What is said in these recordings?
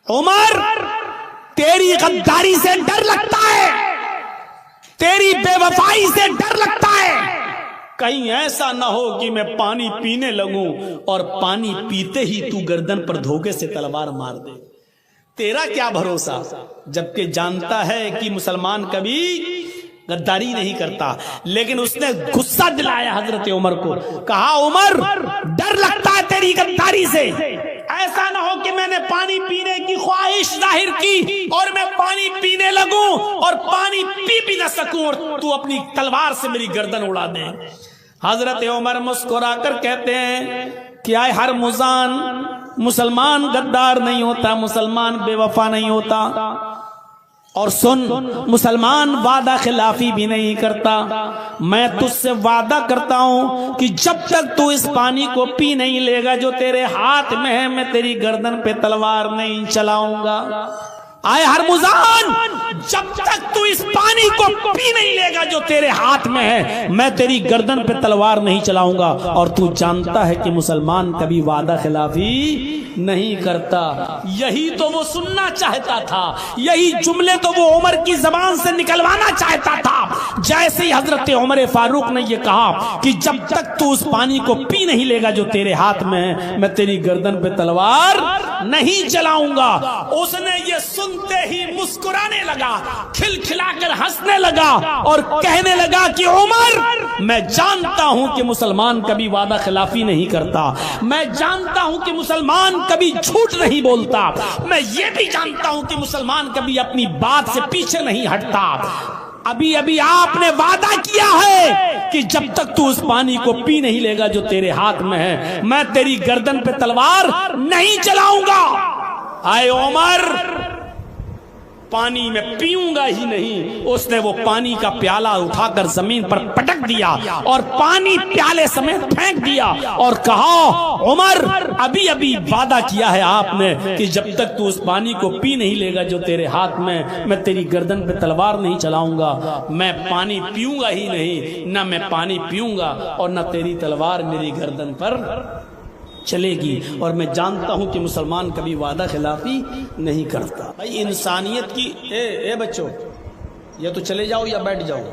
عمر تیری غداری سے ڈر لگتا ہے، تیری بے وفائی سے ڈر لگتا ہے، کہیں ایسا نہ ہو کہ میں پانی پینے لگوں اور پانی پیتے ہی تو گردن پر دھوکے سے تلوار مار دے۔ تیرا کیا بھروسہ، جبکہ جانتا ہے کہ مسلمان کبھی غداری نہیں کرتا، لیکن اس نے غصہ دلایا حضرت عمر کو، کہا عمر ڈر لگتا ہے تیری غداری سے، ایسا نہ ہو کہ میں نے پانی پینے کی خواہش ظاہر کی اور میں پانی پینے لگوں اور پانی پی بھی نہ سکوں اور تو اپنی تلوار سے میری گردن اڑا دے۔ حضرت عمر مسکرا کر کہتے ہیں کہ آئے ہر مزان، مسلمان غدار نہیں ہوتا، مسلمان بے وفا نہیں ہوتا، اور سن مسلمان وعدہ خلافی بھی نہیں کرتا۔ میں تجھ سے وعدہ کرتا ہوں کہ جب تک تو اس پانی کو پی نہیں لے گا جو تیرے ہاتھ میں ہے، میں تیری گردن پہ تلوار نہیں چلاؤں گا۔ آئے ہرمزان، جب تک تو اس پانی کو پی نہیں لے گا جو تیرے ہاتھ میں ہے، میں تیری گردن پہ تلوار نہیں چلاؤں گا۔ اور تو جانتا ہے کہ مسلمان کبھی وعدہ خلافی نہیں کرتا۔ یہی تو وہ سننا چاہتا تھا، یہی جملے تو وہ عمر کی زبان سے نکلوانا چاہتا تھا۔ جیسے ہی حضرت عمر فاروق نے یہ کہا کہ جب تک تو اس پانی کو پی نہیں لے گا جو تیرے ہاتھ میں ہے، میں تیری گردن پہ تلوار نہیں چلاؤں گا، اس نے یہ سنتے ہی مسکرانے لگا، کھلکھلا کر ہنسنے لگا اور کہنے لگا کہ عمر میں جانتا ہوں کہ مسلمان کبھی وعدہ خلافی نہیں کرتا، میں جانتا ہوں کہ مسلمان کبھی جھوٹ نہیں بولتا، میں یہ بھی جانتا ہوں کہ مسلمان کبھی اپنی بات سے پیچھے نہیں ہٹتا۔ ابھی ابھی آپ نے وعدہ کیا ہے کہ جب تک تو اس پانی کو پی نہیں لے گا جو تیرے ہاتھ میں ہے، میں تیری گردن پہ تلوار نہیں چلاؤں گا۔ آئے عمر پانی میں پیوں گا ہی نہیں۔ اس نے وہ پانی کا پیالہ اٹھا کر زمین پر پٹک دیا اور پانی پیالے سمیت پھینک دیا اور کہا عمر ابھی ابھی وعدہ کیا ہے آپ نے کہ جب تک تو اس پانی کو پی نہیں لے گا جو تیرے ہاتھ میں تیری گردن پہ تلوار نہیں چلاؤں گا۔ میں پانی پیوں گا ہی نہیں، نہ میں پانی پیوں گا اور نہ تیری تلوار میری گردن پر چلے گی۔ اور میں جانتا ہوں کہ مسلمان کبھی وعدہ خلافی نہیں کرتا۔ بھائی انسانیت کی اے بچوں، یا تو چلے جاؤ یا بیٹھ جاؤ،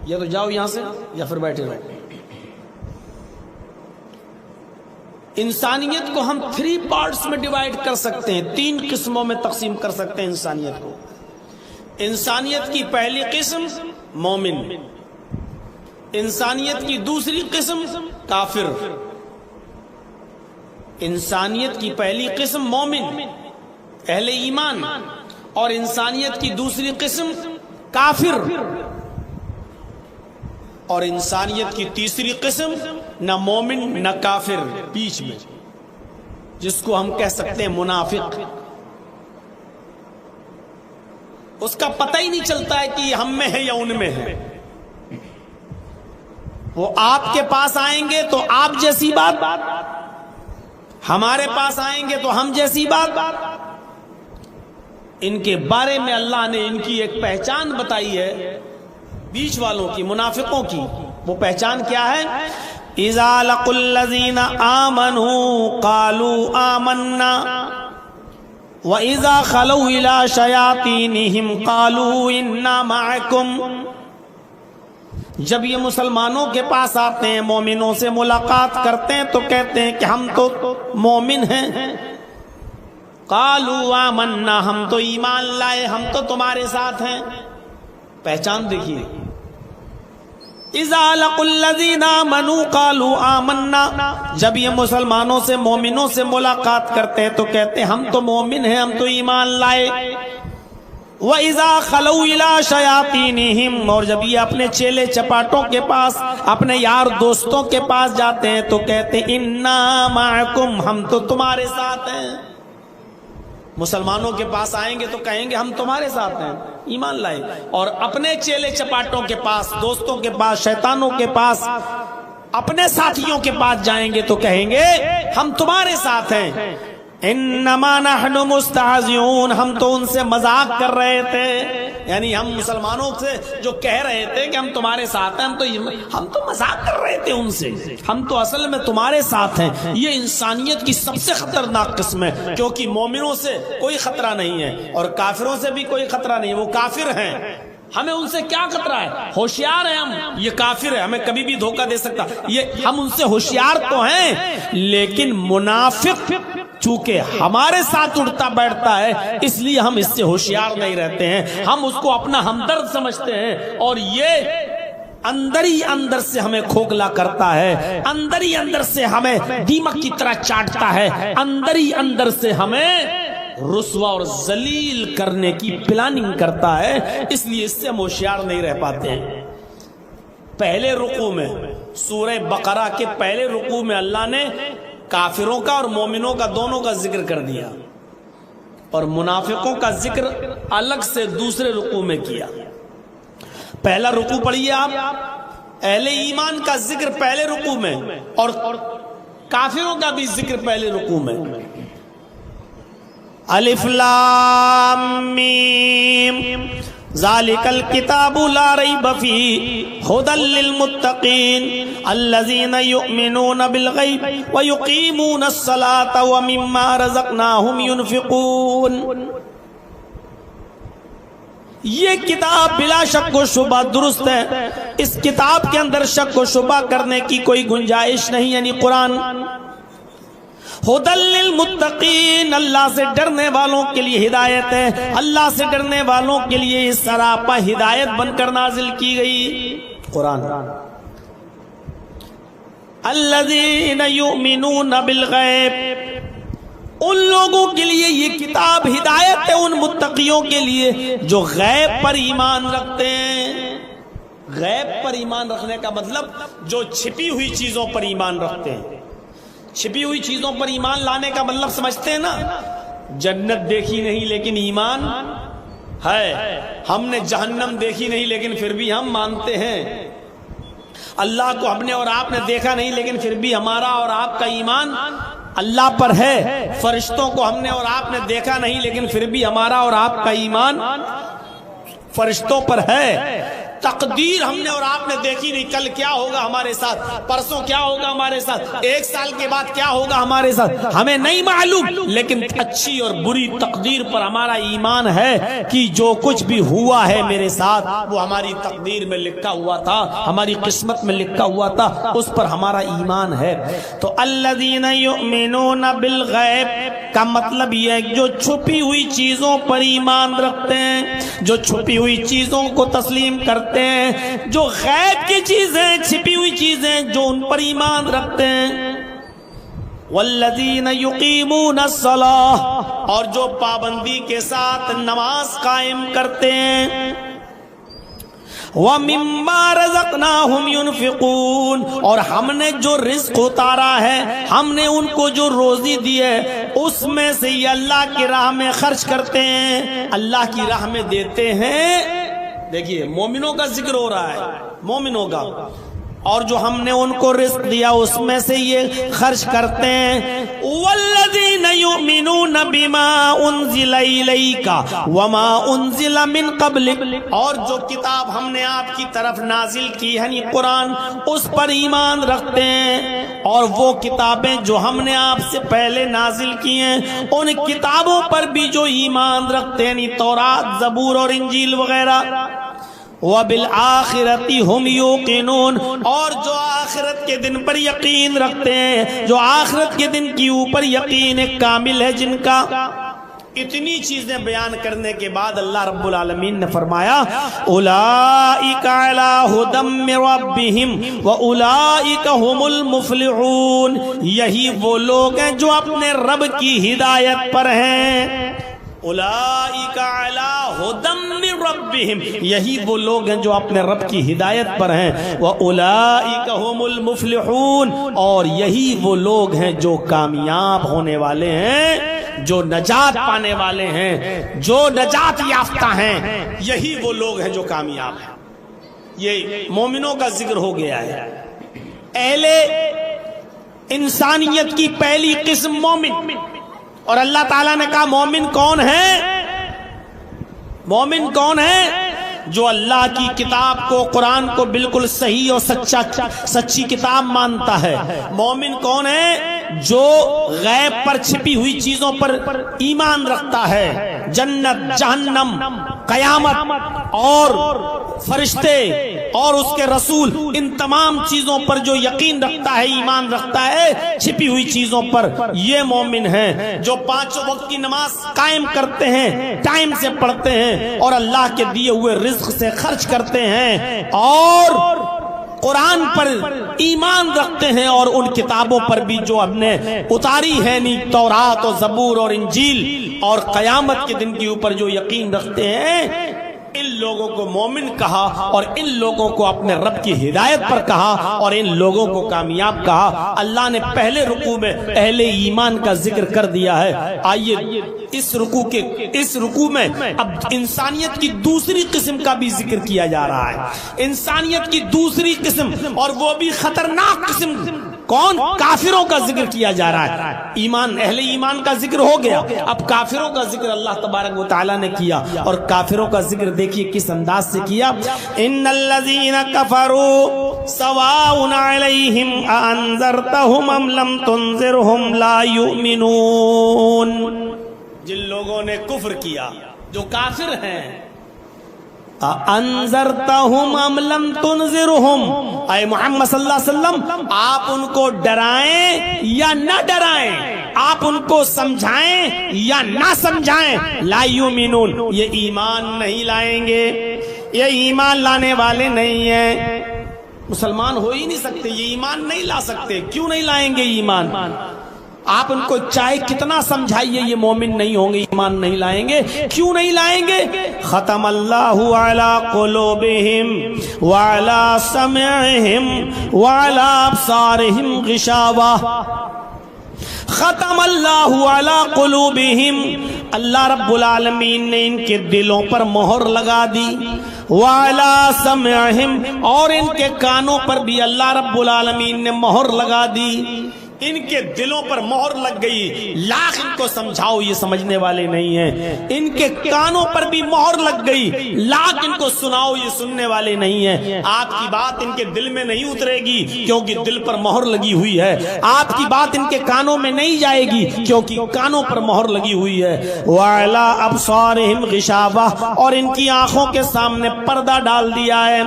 یا تو جاؤ یہاں سے یا پھر بیٹھے رہو۔ انسانیت کو ہم 3 پارٹس میں ڈیوائیڈ کر سکتے ہیں، 3 قسموں میں تقسیم کر سکتے ہیں انسانیت کو۔ انسانیت کی پہلی قسم مومن، انسانیت کی دوسری قسم کافر۔ انسانیت کی پہلی قسم مومن اہل ایمان اور انسانیت کی دوسری قسم کافر، اور انسانیت کی تیسری قسم نہ مومن نہ کافر، بیچ میں، جس کو ہم کہہ سکتے ہیں منافق۔ اس کا پتہ ہی نہیں چلتا ہے کہ یہ ہم میں ہے یا ان میں ہے۔ وہ آپ کے پاس آئیں گے تو آپ جیسی بات، ہمارے پاس آئیں گے تو ہم جیسی بات۔ ان کے بارے میں اللہ نے ان کی ایک پہچان بتائی ہے، بیچ والوں کی، منافقوں کی۔ وہ پہچان کیا ہے؟ اذا لقوا الذین آمنوا قالوا آمنا وَإِذَا خَلَوْا إِلَىٰ شَيَاطِينِهِمْ قَالُوا إِنَّا مَعَكُمْ۔ جب یہ مسلمانوں کے پاس آتے ہیں، مومنوں سے ملاقات کرتے ہیں تو کہتے ہیں کہ ہم تو مومن ہیں۔ قَالُوا آمَنَّا، ہم تو ایمان لائے، ہم تو تمہارے ساتھ ہیں۔ پہچان دیکھیے، اِذَا لَقُوا الَّذِينَ آمَنُوا قَالُوا آمَنَّا، جب یہ مسلمانوں سے مومنوں سے ملاقات کرتے ہیں تو کہتے ہیں ہم تو مومن ہیں، ہم تو ایمان لائے۔ وَإِذَا خَلَوْا إِلَىٰ شَيَاطِينِهِمْ، اور جب یہ اپنے چیلے چپاٹوں کے پاس، اپنے یار دوستوں کے پاس جاتے ہیں تو کہتے ہیں اِنَّا مَعَكُمْ، ہم تو تمہارے ساتھ ہیں۔ مسلمانوں کے پاس آئیں گے تو کہیں گے ہم تمہارے ساتھ ہیں، ایمان لائے، اور اپنے چیلے چپاٹوں کے پاس، دوستوں کے پاس، شیطانوں کے پاس، اپنے ساتھیوں کے پاس جائیں گے تو کہیں گے ہم تمہارے ساتھ ہیں۔ انما نحن مستہزئون، ہم تو ان سے مذاق کر رہے تھے۔ یعنی ہم مسلمانوں سے جو کہہ رہے تھے کہ ہم تمہارے ساتھ ہیں، ہم تو مذاق کر رہے تھے ان سے، ہم تو اصل میں تمہارے ساتھ ہیں۔ یہ انسانیت کی سب سے خطرناک قسم ہے، کیونکہ مومنوں سے کوئی خطرہ نہیں ہے اور کافروں سے بھی کوئی خطرہ نہیں ہے، وہ کافر ہیں، ہمیں ان سے کیا خطرہ ہے؟ ہوشیار ہیں ہم، یہ کافر ہے، ہمیں کبھی بھی دھوکہ دے سکتا، یہ ہم ان سے ہوشیار تو ہیں، لیکن منافق چونکہ ہمارے ساتھ اٹھتا بیٹھتا ہے اس لیے ہم اس سے ہوشیار نہیں رہتے ہیں، ہم اس کو اپنا ہمدرد سمجھتے ہیں، اور یہ اندر ہی اندر سے ہمیں کھوکھلا کرتا ہے، اندر ہی اندر سے ہمیں دیمک کی طرح چاٹتا ہے، اندر ہی اندر سے ہمیں رسوا اور ذلیل کرنے کی پلاننگ کرتا ہے، اس لیے اس سے ہم ہوشیار نہیں رہ پاتے ہیں۔ پہلے رکوع میں سورہ بقرہ کے پہلے رکوع میں اللہ نے کافروں کا اور مومنوں کا دونوں کا ذکر کر دیا، اور منافقوں کا ذکر الگ سے دوسرے رکوع میں کیا۔ پہلا رکوع پڑھیے آپ، اہل ایمان کا ذکر پہلے رکوع میں اور کافروں کا بھی ذکر پہلے رکوع میں۔ الف لام میم ذالک الکتاب لا ریب فیہ ھدی للمتقین الذین یؤمنون بالغیب ویقیمون الصلاة ومما رزقناہم ینفقون۔ یہ کتاب بلا شک و شبہ درست ہے، اس کتاب کے اندر شک و شبہ کرنے کی کوئی گنجائش نہیں، یعنی قرآن۔ ھدی للمتقین، اللہ سے ڈرنے والوں کے لیے ہدایت ہے، اللہ سے ڈرنے والوں کے لیے اس سراپا ہدایت بن کر نازل کی گئی قرآن۔ الذین یؤمنون بالغیب، ان لوگوں کے لیے یہ کتاب ہدایت ہے، ان متقیوں کے لیے جو غیب پر ایمان رکھتے ہیں۔ غیب پر ایمان رکھنے کا مطلب جو چھپی ہوئی چیزوں پر ایمان رکھتے ہیں۔ چھپی ہوئی چیزوں پر ایمان لانے کا مطلب سمجھتے ہیں نا، جنت دیکھی نہیں لیکن ایمان ہے، ہم نے جہنم دیکھی نہیں لیکن پھر بھی ہم مانتے ہیں، اللہ کو ہم نے اور آپ نے دیکھا نہیں لیکن پھر بھی ہمارا اور آپ کا ایمان اللہ پر ہے، فرشتوں کو ہم نے اور آپ نے دیکھا نہیں لیکن پھر بھی ہمارا اور آپ کا ایمان فرشتوں پر ہے، تقدیر ہم نے اور آپ نے دیکھی نہیں، کل کیا ہوگا ہمارے ساتھ، پرسوں کیا ہوگا ہمارے ساتھ، ایک سال کے بعد کیا ہوگا ہمارے ساتھ ہمیں نہیں معلوم، لیکن اچھی اور بری تقدیر پر ہمارا ایمان ہے کہ جو کچھ بھی ہوا ہے میرے ساتھ وہ ہماری تقدیر میں لکھا ہوا تھا، ہماری قسمت میں لکھا ہوا تھا، اس پر ہمارا ایمان ہے۔ تو الذین یؤمنون بالغیب کا مطلب یہ ہے جو چھپی ہوئی چیزوں پر ایمان رکھتے ہیں، جو چھپی ہوئی چیزوں کو تسلیم کرتے ہیں، جو غیب کی چیزیں چھپی ہوئی چیزیں جو ان پر ایمان رکھتے ہیں۔ والذین یقیمون الصلاۃ، اور جو پابندی کے ساتھ نماز قائم کرتے ہیں۔ وَمِمَّا رَزَقْنَاهُمْ يُنْفِقُونَ، اور ہم نے جو رزق اتارا ہے، ہم نے ان کو جو روزی دی ہے اس میں سے یہ اللہ کی راہ میں خرچ کرتے ہیں، اللہ کی راہ میں دیتے ہیں۔ دیکھیے مومنوں کا ذکر ہو رہا ہے، مومنوں کا، اور جو ہم نے ان کو رزق دیا اس میں سے یہ خرچ کرتے ہیں۔ والذین یؤمنون بما انزل الیک وما انزل من قبلک، اور جو کتاب ہم نے آپ کی طرف نازل کی ہے یعنی قرآن، اس پر ایمان رکھتے ہیں، اور وہ کتابیں جو ہم نے آپ سے پہلے نازل کی ہیں ان کتابوں پر بھی جو ایمان رکھتے ہیں، یعنی تورات، زبور اور انجیل وغیرہ۔ وَبِالْآخِرَةِ هُمْ يُوقِنُونَ، اور جو آخرت کے دن پر یقین رکھتے ہیں، جو آخرت کے دن کی اوپر یقین ایک کامل ہے جن کا۔ اتنی چیزیں بیان کرنے کے بعد اللہ رب العالمین نے فرمایا اولئک علی ھدی من ربہم واولئک هم المفلحون، یہی وہ لوگ ہیں جو اپنے رب کی ہدایت پر ہیں۔ اولئک علی ھدی من ربہم، یہی وہ لوگ ہیں جو اپنے رب کی ہدایت پر ہیں۔ واولئک هم المفلحون، اور یہی وہ لوگ ہیں جو کامیاب ہونے والے ہیں، جو نجات پانے والے ہیں، جو نجات یافتہ ہیں، یہی وہ لوگ ہیں جو کامیاب ہیں۔ یہ مومنوں کا ذکر ہو گیا ہے۔ اہل انسانیت کی پہلی قسم مومن، اور اللہ تعالیٰ نے کہا مومن کون ہے؟ مومن کون ہے؟ جو اللہ کی کتاب کو، قرآن کو بالکل صحیح اور سچی کتاب مانتا ہے۔ مومن کون ہے؟ جو غیب پر چھپی ہوئی چیزوں پر ایمان رکھتا ہے، جنت، جہنم، قیامت اور فرشتے اور اس کے رسول، ان تمام چیزوں پر جو یقین رکھتا ہے، ایمان رکھتا ہے، چھپی ہوئی چیزوں پر، یہ مومن ہے۔ جو 5 وقت کی نماز قائم کرتے ہیں، ٹائم سے پڑھتے ہیں اور اللہ کے دیے ہوئے رزق سے خرچ کرتے ہیں اور قرآن پر ایمان رکھتے ہیں اور ان کتابوں پر بھی جو ہم نے اتاری ہے، تورات اور زبور اور انجیل، اور قیامت کے دن کے اوپر جو یقین رکھتے ہیں، ان لوگوں کو مومن کہا اور ان لوگوں کو اپنے رب کی ہدایت پر کہا اور ان لوگوں کو کامیاب کہا۔ اللہ نے پہلے رکوع میں اہل ایمان کا ذکر کر دیا ہے۔ آئیے اس رکوع میں اب انسانیت کی دوسری قسم کا بھی ذکر کیا جا رہا ہے۔ انسانیت کی دوسری قسم، اور وہ بھی خطرناک قسم، کون؟ کافروں کا ذکر کیا جا رہا ہے۔ ایمان، اہل ایمان کا ذکر ہو گیا، اب کافروں کا ذکر اللہ تبارک و تعالی نے کیا، اور کافروں کا ذکر دیکھیے کس انداز سے کیا۔ ان الذین کفروا سواء علیہم اانذرتہم ام لم تنذرہم لا یؤمنون۔ جن لوگوں نے کفر کیا، جو کافر ہیں، انذرتہم ام لم تنذرہم، اے محمد صلی اللہ علیہ وسلم آپ ان کو ڈرائیں یا نہ ڈرائیں، آپ ان کو سمجھائیں یا نہ سمجھائیں، لا یؤمنون، یہ ایمان نہیں لائیں گے، یہ ایمان لانے والے نہیں ہیں، مسلمان ہو ہی نہیں سکتے، یہ ایمان نہیں لا سکتے۔ کیوں نہیں لائیں گے ایمان؟ آپ ان کو چاہے کتنا سمجھائیے، یہ مومن نہیں ہوں گے، ایمان نہیں لائیں گے۔ کیوں نہیں لائیں گے؟ ختم اللہ علی قلوبہم وعلی سمعہم وعلی ابصارہم غشاوہ۔ ختم اللہ علی قلوبہم، اللہ رب العالمین نے ان کے دلوں پر مہر لگا دی، وعلی سمعہم، اور ان کے کانوں پر بھی اللہ رب العالمین نے مہر لگا دی۔ ان کے دلوں پر مہر لگ گئی، لاکھ ان کو سمجھاؤ یہ سمجھنے والے نہیں ہیں۔ ان کے کانوں پر بھی مہر لگ گئی، لاکھ ان کو سناؤ یہ سننے والے نہیں ہیں۔ آپ کی بات ان کے دل میں نہیں اترے گی کیونکہ دل پر مہر لگی ہوئی ہے، آپ کی بات ان کے کانوں میں نہیں جائے گی کیونکہ کانوں پر مہر لگی ہوئی ہے۔ وَعَلَىٰ أَبْصَارِهِمْ غِشَاوَةٌ، اور ان کی آنکھوں کے سامنے پردہ ڈال دیا ہے،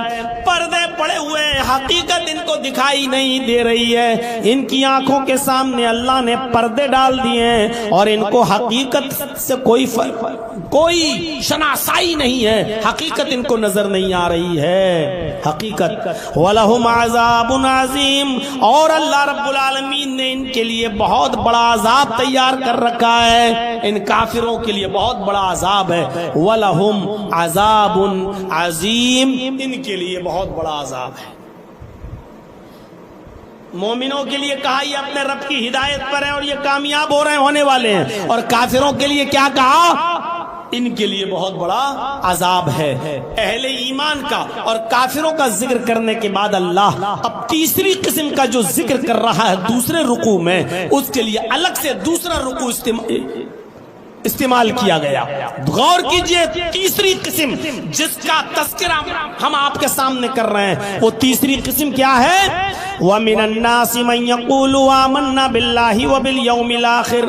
پردے پڑے ہوئے ہیں، حقیقت ان کو دکھائی نہیں دے رہی ہے، ان کی آنکھوں کے سامنے اللہ نے پردے ڈال دیے ہیں اور ان کو حقیقت سے کوئی شناسائی نہیں ہے، حقیقت ان کو نظر نہیں آ رہی ہے، حقیقت۔ وَلَهُمْ عَذَابٌ عَظِيمٌ، اور اللہ رب العالمین نے ان کے لیے بہت بڑا عذاب تیار کر رکھا ہے، ان کافروں کے لیے بہت بڑا عذاب ہے۔ وَلَهُمْ عَذَابٌ عَظِيمٌ، ان کے لیے بہت بڑا عذاب ہے۔ مومنوں کے لیے کہا یہ اپنے رب کی ہدایت پر ہیں اور یہ کامیاب ہو رہے ہونے والے ہیں، اور کافروں کے لیے کیا کہا؟ ان کے لیے بہت بڑا عذاب ہے۔ اہل ایمان کا اور کافروں کا ذکر کرنے کے بعد اللہ اب تیسری قسم کا جو ذکر کر رہا ہے دوسرے رکوع میں، اس کے لیے الگ سے دوسرا رکوع استعمال کیا گیا۔ غور کیجئے، تیسری قسم جس کا تذکرہ ہم آپ کے سامنے کر رہے ہیں، وہ تیسری قسم کیا ہے؟ وَمِنَ النَّاسِ مَن يَقُولُ آمَنَّا بِاللَّهِ وَبِالْيَوْمِ الْآخِرِ،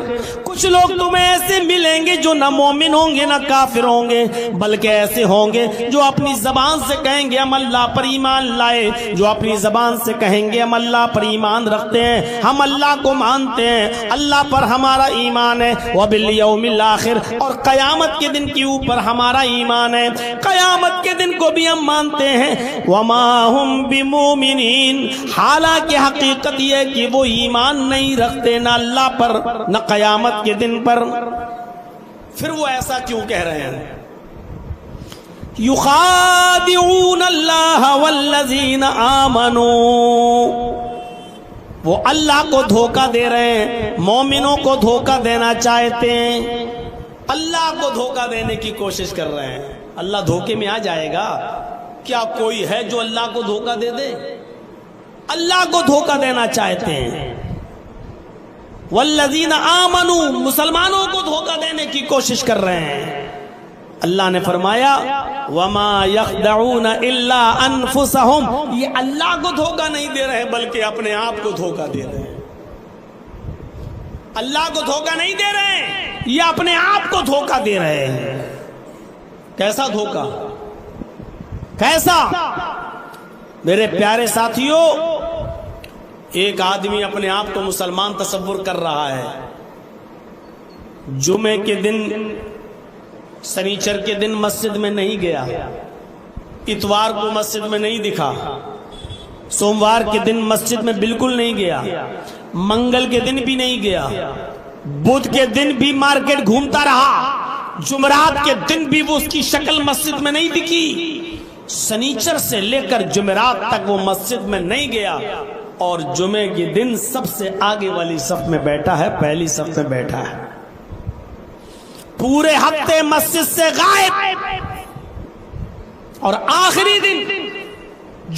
کچھ لوگ تمہیں ایسے ملیں گے جو نہ مومن ہوں گے نہ کافر ہوں گے، بلکہ ایسے ہوں گے جو اپنی زبان سے کہیں گے ہم اللہ پر ایمان لائے، جو اپنی زبان سے کہیں گے ہم اللہ پر ایمان رکھتے ہیں، ہم اللہ کو مانتے ہیں، اللہ پر ہمارا ایمان ہے، وَبِالْيَوْمِ الْآخِرِ، اور قیامت کے دن کے اوپر ہمارا ایمان ہے، قیامت کے دن کو بھی ہم مانتے ہیں۔ وَمَا هُمْ بِمُؤْمِنِينَ، حالانکہ حقیقت یہ کہ وہ ایمان نہیں رکھتے نہ اللہ پر نہ قیامت کے دن پر۔ پھر وہ ایسا کیوں کہہ رہے ہیں؟ یخادعون اللہ والذین آمنوا، وہ اللہ کو دھوکہ دے رہے ہیں، مومنوں کو دھوکہ دینا چاہتے ہیں، اللہ کو دھوکہ دینے کی کوشش کر رہے ہیں۔ اللہ دھوکے میں آ جائے گا؟ کیا کوئی ہے جو اللہ کو دھوکہ دے دے؟ اللہ کو دھوکہ دینا چاہتے ہیں۔ والذین آمنوا، مسلمانوں کو دھوکہ دینے کی کوشش کر رہے ہیں۔ اللہ نے فرمایا وما یخدعون الا انفسهم، یہ اللہ کو دھوکہ نہیں دے رہے بلکہ اپنے آپ کو دھوکہ دے رہے ہیں۔ اللہ کو دھوکہ نہیں دے رہے ہیں، یہ اپنے آپ کو دھوکہ دے رہے ہیں۔ کیسا دھوکہ؟ کیسا؟ میرے پیارے ساتھیوں، ایک آدمی اپنے آپ کو مسلمان تصور کر رہا ہے، جمعے کے دن سنیچر کے دن مسجد میں نہیں گیا، اتوار کو مسجد میں نہیں دکھا، سوموار کے دن مسجد میں بالکل نہیں گیا، منگل کے دن بھی نہیں گیا، بدھ کے دن بھی مارکیٹ گھومتا رہا، جمعرات کے دن بھی وہ اس کی شکل مسجد میں نہیں دکھی، سنیچر سے لے کر جمعرات تک وہ مسجد میں نہیں گیا، اور جمعے کے دن سب سے آگے والی صف میں بیٹھا ہے، پہلی صف میں بیٹھا ہے، پورے ہفتے مسجد سے غائب، اور آخری دن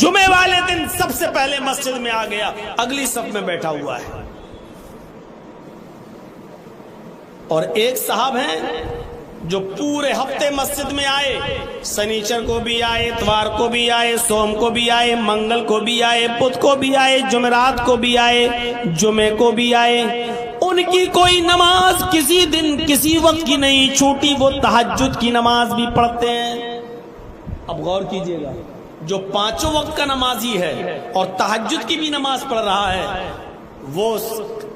جمعے والے دن سب سے پہلے مسجد میں آ گیا، اگلی صف میں بیٹھا ہوا ہے۔ اور ایک صاحب ہیں جو پورے ہفتے مسجد میں آئے، سنیچر کو بھی آئے، اتوار کو بھی آئے، سوم کو بھی آئے، منگل کو بھی آئے، بدھ کو بھی آئے، جمعرات کو بھی آئے، جمعے کو بھی آئے، ان کی کوئی نماز کسی دن کسی وقت کی نہیں چھوٹی، وہ تہجد کی نماز بھی پڑھتے ہیں۔ اب غور کیجئے گا، جو پانچوں وقت کا نمازی ہے اور تہجد کی بھی نماز پڑھ رہا ہے، وہ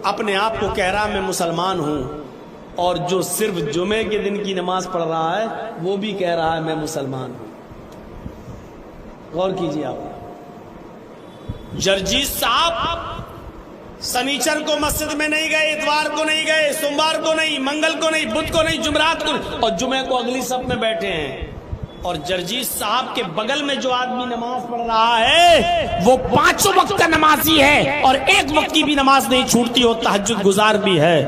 اپنے آپ کو کہہ رہا میں مسلمان ہوں، اور جو صرف جمعے کے دن کی نماز پڑھ رہا ہے وہ بھی کہہ رہا ہے میں مسلمان ہوں۔ غور کیجئے آپ، جرجیت صاحب سنیچر کو مسجد میں نہیں گئے، اتوار کو نہیں گئے، سوموار کو نہیں، منگل کو نہیں، بدھ کو نہیں، جمعرات کو نہیں، اور جمعے کو اگلی صف میں بیٹھے ہیں۔ اور جرجیت صاحب کے بغل میں جو آدمی نماز پڑھ رہا ہے وہ پانچوں وقت کا نمازی ہے اور ایک وقت کی بھی نماز نہیں چھوٹتی، اور تہجد گزار بھی ہے۔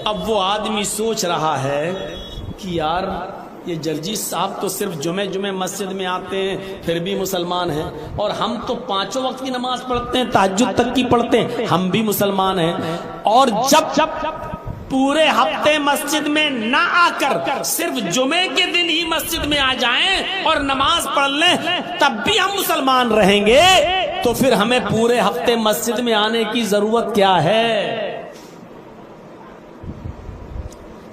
اب وہ آدمی سوچ رہا ہے کہ یار یہ جرجیت صاحب تو صرف جمعے مسجد میں آتے ہیں پھر بھی مسلمان ہیں، اور ہم تو پانچوں وقت کی نماز پڑھتے ہیں، تہجد تک کی پڑھتے ہیں، ہم بھی مسلمان ہیں۔ اور جب پورے ہفتے مسجد میں نہ آ کر صرف جمعے کے دن ہی مسجد میں آ جائیں اور نماز پڑھ لیں تب بھی ہم مسلمان رہیں گے، تو پھر ہمیں پورے ہفتے مسجد میں آنے کی ضرورت کیا ہے؟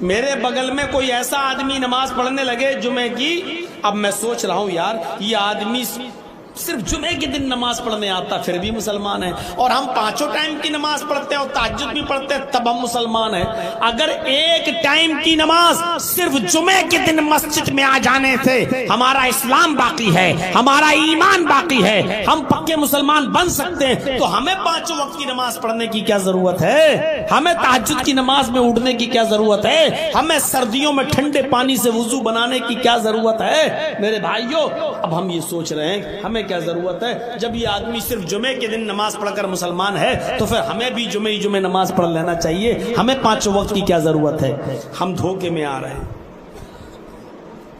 میرے بغل میں کوئی ایسا آدمی نماز پڑھنے لگے جمعے کی، اب میں سوچ رہا ہوں یار یہ آدمی صرف جمعے کے دن نماز پڑھنے آتا پھر بھی مسلمان ہے، اور ہم پانچوں ٹائم کی نماز پڑھتے ہیں اور تہجد بھی پڑھتے ہیں تب ہم مسلمان ہیں۔ اگر ایک ٹائم کی نماز صرف جمعے کے دن مسجد میں آ جانے سے ہمارا اسلام باقی ہے، ہمارا ایمان باقی ہے، ہم پکے مسلمان بن سکتے ہیں، تو ہمیں پانچوں وقت کی نماز پڑھنے کی کیا ضرورت ہے؟ ہمیں تہجد کی نماز میں اٹھنے کی کیا ضرورت ہے؟ ہمیں سردیوں میں ٹھنڈے پانی سے وضو بنانے کی کیا ضرورت ہے؟ میرے بھائیوں، اب ہم یہ سوچ رہے ہیں ہمیں کیا ضرورت ہے؟ جب یہ آدمی صرف جمعے کے دن نماز پڑھ کر مسلمان ہے تو پھر ہمیں بھی جمعے نماز پڑھ لینا چاہیے، ہمیں پانچوں وقت کی کیا ضرورت ہے؟ ہم دھوکے میں آ رہے ہیں،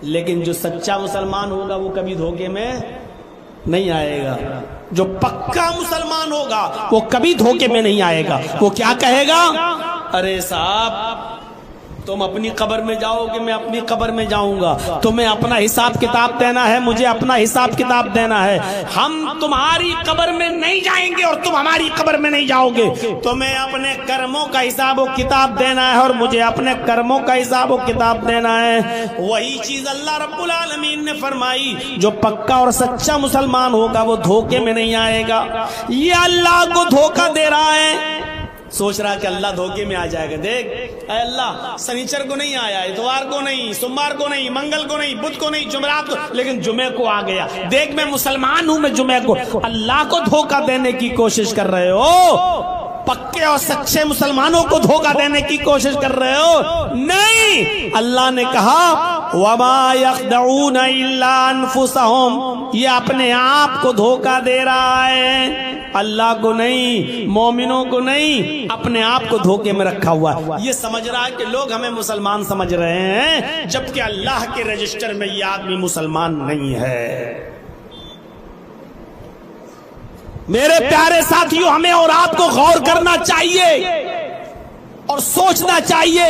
لیکن جو سچا مسلمان ہوگا وہ کبھی دھوکے میں نہیں آئے گا، جو پکا مسلمان ہوگا وہ کبھی دھوکے میں نہیں آئے گا۔ وہ کیا کہے گا؟ ارے صاحب تم اپنی قبر میں جاؤ گے، میں اپنی قبر میں جاؤں گا، تمہیں اپنا حساب کتاب دینا ہے، مجھے اپنا حساب کتاب دینا ہے، ہم تمہاری قبر میں نہیں جائیں گے اور تم ہماری قبر میں نہیں جاؤ گے، تمہیں اپنے کرموں کا حساب و کتاب دینا ہے اور مجھے اپنے کرموں کا حساب و کتاب دینا ہے۔ وہی چیز اللہ رب العالمین نے فرمائی، جو پکا اور سچا مسلمان ہوگا وہ دھوکے میں نہیں آئے گا۔ یہ اللہ کو دھوکہ دے رہا ہے، سوچ رہا کہ اللہ دھوکے میں آ جائے گا، دیکھ اے اللہ سنیچر کو نہیں آیا، اتوار کو نہیں، سوموار کو نہیں، منگل کو نہیں، بدھ کو نہیں، جمعرات کو، لیکن جمعے کو آ گیا، دیکھ میں مسلمان ہوں، میں جمعے کو۔ اللہ کو دھوکہ دینے کی کوشش کر رہے ہو، پکے اور سچے مسلمانوں کو دھوکہ دینے کی کوشش کر رہے ہو، نہیں۔ اللہ نے کہا وَمَا يَخْدَعُونَ إِلَّا أَنفُسَهُمْ، یہ اپنے آپ کو دھوکہ دے رہا ہے، اللہ کو نہیں، مومنوں کو نہیں، اپنے آپ کو دھوکے میں رکھا ہوا ہے۔ یہ سمجھ رہا ہے کہ لوگ ہمیں مسلمان سمجھ رہے ہیں، جبکہ اللہ کے رجسٹر میں یہ آدمی مسلمان نہیں ہے۔ میرے پیارے ساتھیوں، ہمیں اور آپ کو غور کرنا چاہیے اور سوچنا چاہیے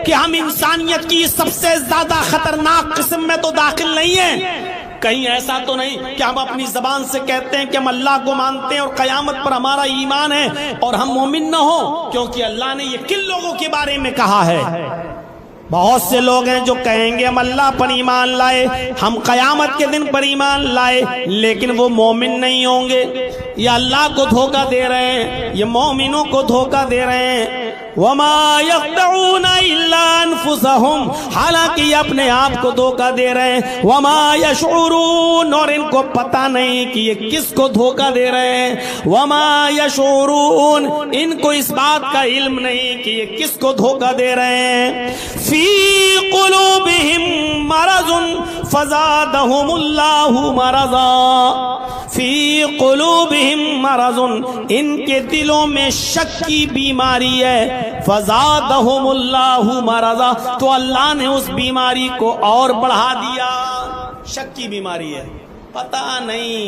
کہ ہم انسانیت کی سب سے زیادہ خطرناک قسم میں تو داخل نہیں ہیں. کہیں ایسا تو نہیں کہ ہم اپنی زبان سے کہتے ہیں کہ ہم اللہ کو مانتے ہیں اور قیامت پر ہمارا ایمان ہے اور ہم مومن نہ ہوں, کیونکہ اللہ نے یہ کن لوگوں کے بارے میں کہا ہے. بہت سے لوگ ہیں جو کہیں گے ہم اللہ پر ایمان لائے, ہم قیامت کے دن پر ایمان لائے, لیکن وہ مومن نہیں ہوں گے. یہ اللہ کو دھوکہ دے رہے ہیں, یہ مومنوں کو دھوکہ دے رہے ہیں. وما يخدعون الا انفسهم, حالانکہ یہ اپنے آپ کو دھوکہ دے رہے ہیں. وما يشعرون, اور ان کو پتہ نہیں کہ یہ کس کو دھوکہ دے رہے ہیں. وما يشعرون, ان کو اس بات کا علم نہیں کہ یہ کس کو دھوکہ دے رہے ہیں. فی قلوبہم مرض فزادہم اللہ مرضا, فی قلوبہم مرض, ان کے دلوں میں شک کی بیماری ہے. فزادہم اللہ مرضا, تو اللہ نے اس بیماری کو اور بڑھا دیا. شک کی بیماری ہے, پتہ نہیں,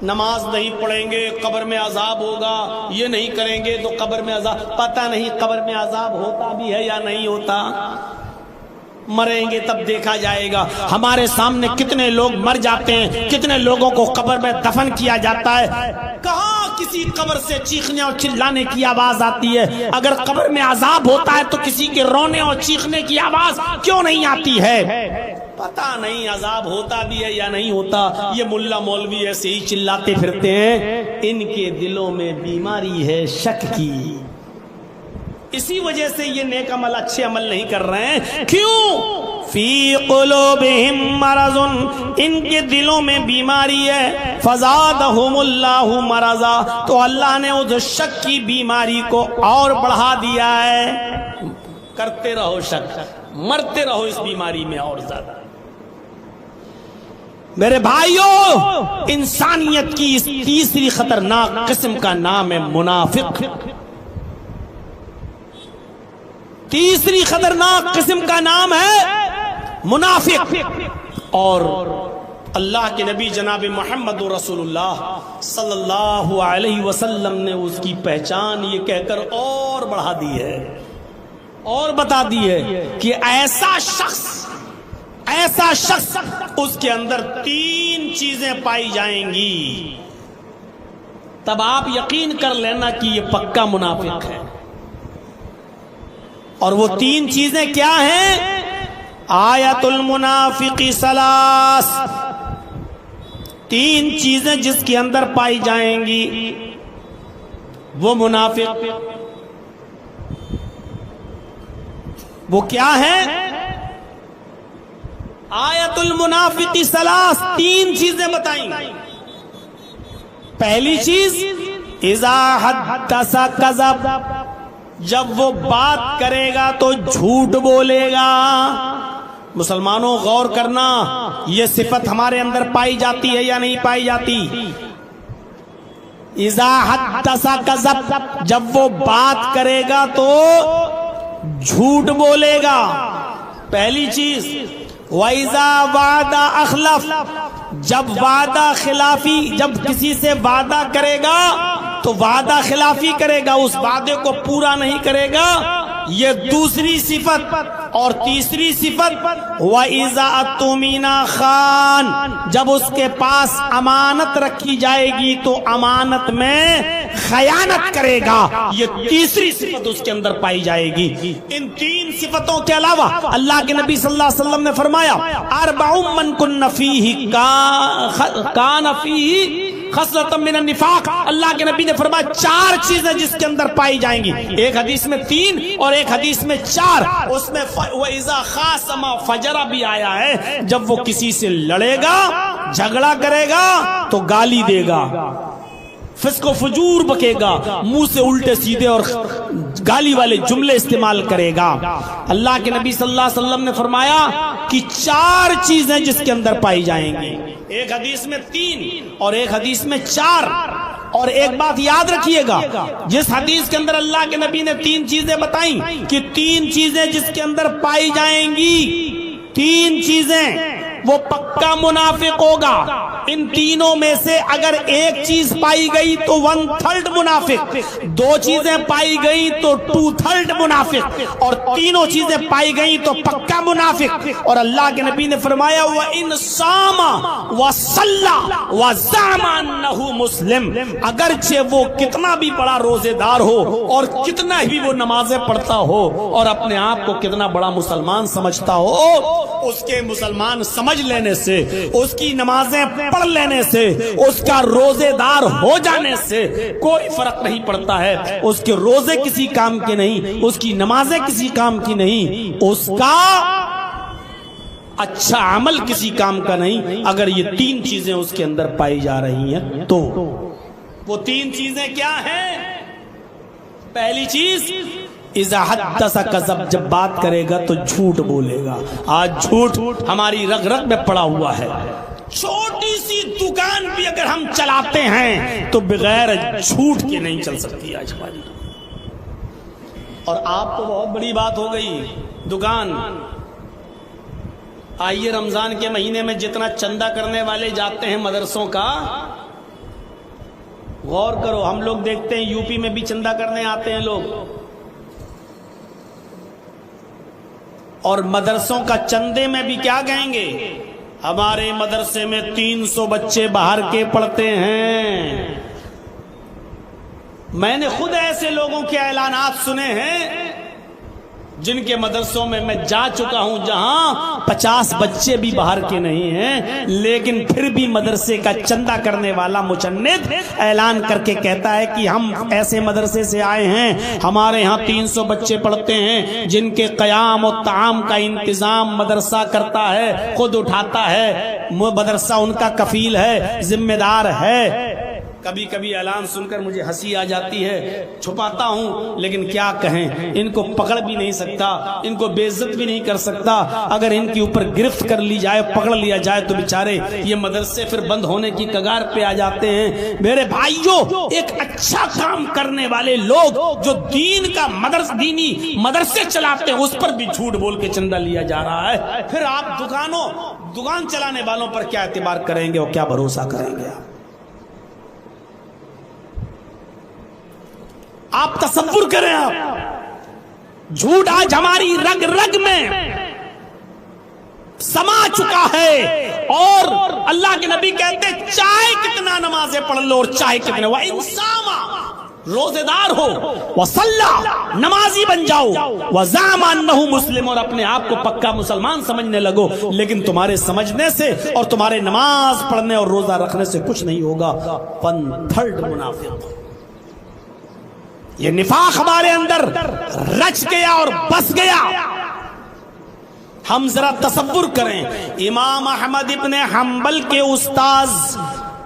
نماز نہیں پڑھیں گے قبر میں عذاب ہوگا, یہ نہیں کریں گے تو قبر میں عذاب, پتہ نہیں قبر میں عذاب ہوتا بھی ہے یا نہیں ہوتا. مریں گے تب دیکھا جائے گا. ہمارے سامنے کتنے لوگ مر جاتے ہیں, کتنے لوگوں کو قبر میں دفن کیا جاتا ہے. کہاں کسی قبر سے چیخنے اور چلانے کی آواز آتی ہے؟ اگر قبر میں عذاب ہوتا ہے تو کسی کے رونے اور چیخنے کی آواز کیوں نہیں آتی ہے؟ پتہ نہیں عذاب ہوتا بھی ہے یا نہیں ہوتا. یہ ملا مولوی ایسے ہی چلاتے پھرتے ہیں, ان کے دلوں میں بیماری ہے شک کی. اسی وجہ سے یہ نیک عمل, اچھے عمل نہیں کر رہے ہیں. کیوں؟ فی قلوبہم مرض, ان کے دلوں میں بیماری ہے. فزادہم اللہ مرضا, تو اللہ نے اس شک کی بیماری کو اور بڑھا دیا ہے. کرتے رہو شک, مرتے رہو اس بیماری میں اور زیادہ. میرے بھائیوں, انسانیت کی اس تیسری خطرناک قسم کا نام ہے منافق. تیسری خطرناک قسم کا نام ہے منافق. اور اللہ کے نبی جناب محمد رسول اللہ صلی اللہ علیہ وسلم نے اس کی پہچان یہ کہہ کر اور بڑھا دی ہے, اور بتا دی ہے کہ ایسا شخص اس کے اندر 3 چیزیں پائی جائیں گی, تب آپ یقین کر لینا کہ یہ پکا منافق ہے. اور وہ 3 چیزیں کیا ہیں؟ آیت المنافق ثلاث, 3 چیزیں جس کے اندر پائی جائیں گی وہ منافق. وہ کیا ہے؟ آیت المنافق ثلاث, 3 چیزیں بتائیں. پہلی چیز اذا حدث کذب, جب وہ بات کرے گا تو جھوٹ بولے گا. مسلمانوں غور کرنا, یہ صفت ہمارے اندر پائی جاتی ہے یا نہیں پائی جاتی؟ اذا حدث کذب, جب وہ بات کرے گا تو جھوٹ بولے گا. پہلی چیز. وَإِذَا وَعَدَ أَخْلَفَ, جب وعدہ خلافی, جب کسی سے وعدہ کرے گا تو وعدہ خلافی کرے گا, اس وعدے کو پورا نہیں کرے گا. یہ دوسری صفت. اور تیسری صفت وَإِذَا اؤْتُمِنَ خَانَ, جب اس کے پاس امانت رکھی جائے گی تو امانت میں خیانت کرے گا. یہ تیسری صفت اس کے اندر پائی جائے گی. ان 3 صفتوں کے علاوہ اللہ کے نبی صلی اللہ علیہ وسلم نے فرمایا اربع من کن فیہ کان فیہ خصلۃ من النفاق. اللہ کے نبی نے فرمایا 4 چیزیں جس کے اندر پائی جائیں گی. ایک حدیث میں 3 اور ایک حدیث میں 4. اس میں وَإِذَا خَاصَمَ فَجَرَ بھی آیا ہے, جب وہ کسی سے لڑے گا, جھگڑا کرے گا تو گالی دے گا, فسق و فجور بکے گا, منہ سے الٹے سیدھے اور گالی والے جملے استعمال کرے گا. اللہ کے نبی صلی اللہ علیہ وسلم نے فرمایا کہ 4 چیزیں جس کے اندر پائی جائیں گی. ایک حدیث میں 3 اور ایک حدیث میں 4. اور ایک بات یاد رکھیے گا, جس حدیث کے اندر اللہ کے نبی نے 3 چیزیں بتائیں کہ 3 چیزیں جس کے اندر پائی جائیں گی, 3 چیزیں وہ پکا منافق ہوگا. ان تینوں میں سے اگر ایک چیز پائی گئی تو 1/3 منافق, 2 چیزیں پائی گئی تو 2/3 منافق, اور تینوں چیزیں پائی گئی تو پکا منافق. اور اللہ کے نبی نے فرمایا وَإِنْ صَامَ وَصَلَّى وَزَعَمَ أَنَّهُ مُسْلِمٌ, اگرچہ وہ کتنا بھی بڑا روزے دار ہو اور کتنا ہی وہ نمازیں پڑھتا ہو اور اپنے آپ کو کتنا بڑا مسلمان سمجھتا ہو, اس کے مسلمان سمجھ لینے سے, اس کی نمازیں پڑھ لینے سے, اس کا روزے دار ہو جانے سے کوئی فرق نہیں پڑتا ہے. اس کے روزے کسی کام کے نہیں, اس کی نمازیں کسی کام کی نہیں, اس کا اچھا عمل کسی کام کا نہیں, اگر یہ 3 چیزیں اس کے اندر پائی جا رہی ہیں تو. وہ 3 چیزیں کیا ہیں؟ پہلی چیز اذا حدث کذب, جب بات کرے گا تو جھوٹ بولے گا. آج جھوٹ ہماری رگ رگ میں پڑا ہوا ہے. چھوٹی سی دکان بھی اگر ہم چلاتے ہیں تو بغیر جھوٹ کے نہیں چل سکتی آج ہماری. اور آپ کو بہت بڑی بات ہو گئی دکان. آئیے رمضان کے مہینے میں جتنا چندہ کرنے والے جاتے ہیں مدرسوں کا, غور کرو. ہم لوگ دیکھتے ہیں یو پی میں بھی چندہ کرنے آتے ہیں لوگ, اور مدرسوں کا چندے میں بھی کیا کہیں گے, ہمارے مدرسے میں 300 بچے باہر کے پڑھتے ہیں. میں نے خود ایسے لوگوں کے اعلانات سنے ہیں جن کے مدرسوں میں جا چکا ہوں جہاں 50 بچے بھی باہر کے نہیں ہیں, لیکن پھر بھی مدرسے کا چندہ کرنے والا مچند اعلان کر کے کہتا ہے کہ ہم ایسے مدرسے سے آئے ہیں, ہمارے ہاں 300 بچے پڑھتے ہیں جن کے قیام و طعام کا انتظام مدرسہ کرتا ہے, خود اٹھاتا ہے, مدرسہ ان کا کفیل ہے, ذمہ دار ہے. کبھی کبھی اعلان سن کر مجھے ہنسی آ جاتی ہے, چھپاتا ہوں, لیکن کیا کہیں, ان کو پکڑ بھی نہیں سکتا, ان کو بے عزت بھی نہیں کر سکتا. اگر ان کے اوپر گرفت کر لی جائے, پکڑ لیا جائے تو بیچارے یہ مدرسے پھر بند ہونے کی کگار پہ آ جاتے ہیں. میرے بھائیوں, ایک اچھا کام کرنے والے لوگ جو دین کا دینی مدرسے چلاتے ہیں اس پر بھی جھوٹ بول کے چندہ لیا جا رہا ہے. پھر آپ دکان چلانے والوں پر کیا اعتبار کریں گے اور کیا بھروسہ کریں گے؟ آپ تصور کریں, آپ جھوٹ آج ہماری رگ رگ میں سما چکا ہے. اور اللہ کے نبی کہتے ہیں چاہے کتنا نمازیں پڑھ لو اور چاہے کتنے, وَإِنْ صَامَ, روزے دار ہو, وَصَلَّى, نمازی بن جاؤ, وَزَعَمَ أَنَّهُ مُسْلِمٌ, اور اپنے آپ کو پکا مسلمان سمجھنے لگو, لیکن تمہارے سمجھنے سے اور تمہارے نماز پڑھنے اور روزہ رکھنے سے کچھ نہیں ہوگا. 1/3 منافق. یہ نفاق ہمارے اندر رچ گیا اور بس گیا. ہم ذرا تصور کریں, امام احمد ابن حنبل کے استاذ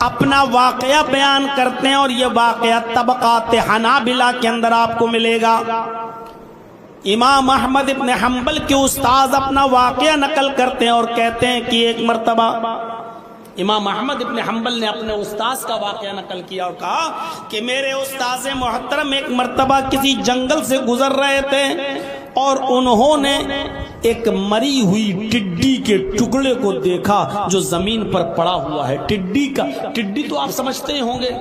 اپنا واقعہ بیان کرتے ہیں, اور یہ واقعہ طبقات حنابلہ کے اندر آپ کو ملے گا. امام احمد ابن حنبل کے استاذ اپنا واقعہ نقل کرتے ہیں اور کہتے ہیں کہ ایک مرتبہ امام احمد ابن حنبل نے اپنے استاذ کا واقعہ نقل کیا اور کہا کہ میرے استاذ محترم ایک مرتبہ کسی جنگل سے گزر رہے تھے اور انہوں نے ایک مری ہوئی ٹڈی کے ٹکڑے کو دیکھا جو زمین پر پڑا ہوا ہے. ٹڈی تو آپ سمجھتے ہی ہوں گے,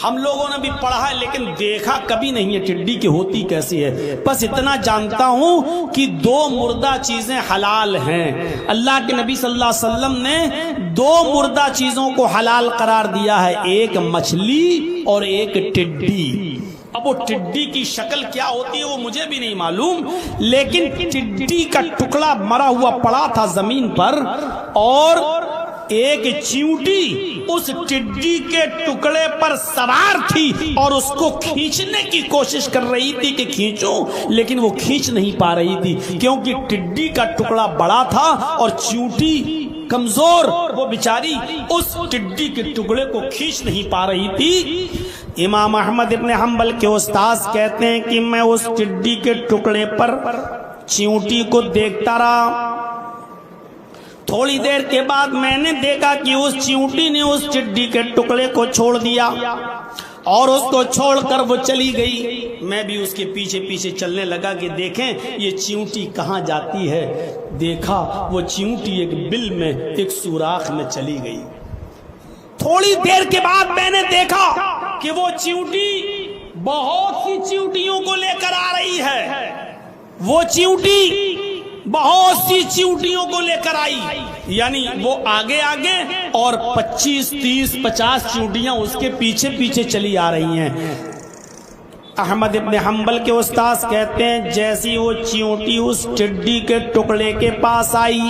ہم لوگوں نے بھی پڑھا ہے لیکن دیکھا کبھی نہیں ہے ٹڈی کی ہوتی کیسی ہے. بس اتنا جانتا ہوں کہ 2 مردہ چیزیں حلال ہیں. اللہ کے نبی صلی اللہ علیہ وسلم نے 2 مردہ چیزوں کو حلال قرار دیا ہے, ایک مچھلی اور ایک ٹڈی. اب وہ ٹڈی کی شکل کیا ہوتی ہے وہ مجھے بھی نہیں معلوم, لیکن ٹڈی کا ٹکڑا مرا ہوا پڑا تھا زمین پر, اور ایک چیونٹی اس ٹڈی کے ٹکڑے پر سوار تھی اور اس کو کھینچنے کی کوشش کر رہی تھی کہ کھینچوں, لیکن وہ کھینچ نہیں پا رہی تھی کیونکہ ٹڈی کا ٹکڑا بڑا تھا اور چیونٹی کمزور, وہ بیچاری اس ٹڈی کے ٹکڑے کو کھینچ نہیں پا رہی تھی. امام احمد ابن حنبل کے استاذ کہتے ہیں کہ میں اس ٹڈی کے ٹکڑے پر چیونٹی کو دیکھتا رہا. تھوڑی دیر کے بعد میں نے دیکھا کہ اس چیونٹی نے اس ٹڈی کے ٹکڑے کو چھوڑ دیا اور اس کو چھوڑ کر وہ چلی گئی. میں بھی اس کے پیچھے پیچھے چلنے لگا کہ دیکھیں یہ چیونٹی کہاں جاتی ہے. دیکھا وہ چیونٹی ایک بل میں ایک سوراخ میں چلی گئی. تھوڑی دیر کے بعد میں نے دیکھا کہ وہ چیونٹی بہت سی چیونٹیوں کو لے کر آ رہی ہے. وہ چیونٹی بہت سی چیونٹیوں کو لے کر آئی، یعنی وہ آگے آگے اور 25 30 50 چیونٹیاں اس کے پیچھے پیچھے چلی آ رہی ہیں. احمد ابن حنبل کے استاذ کہتے ہیں جیسی وہ چیونٹی اس ٹڈی کے ٹکڑے کے پاس آئی،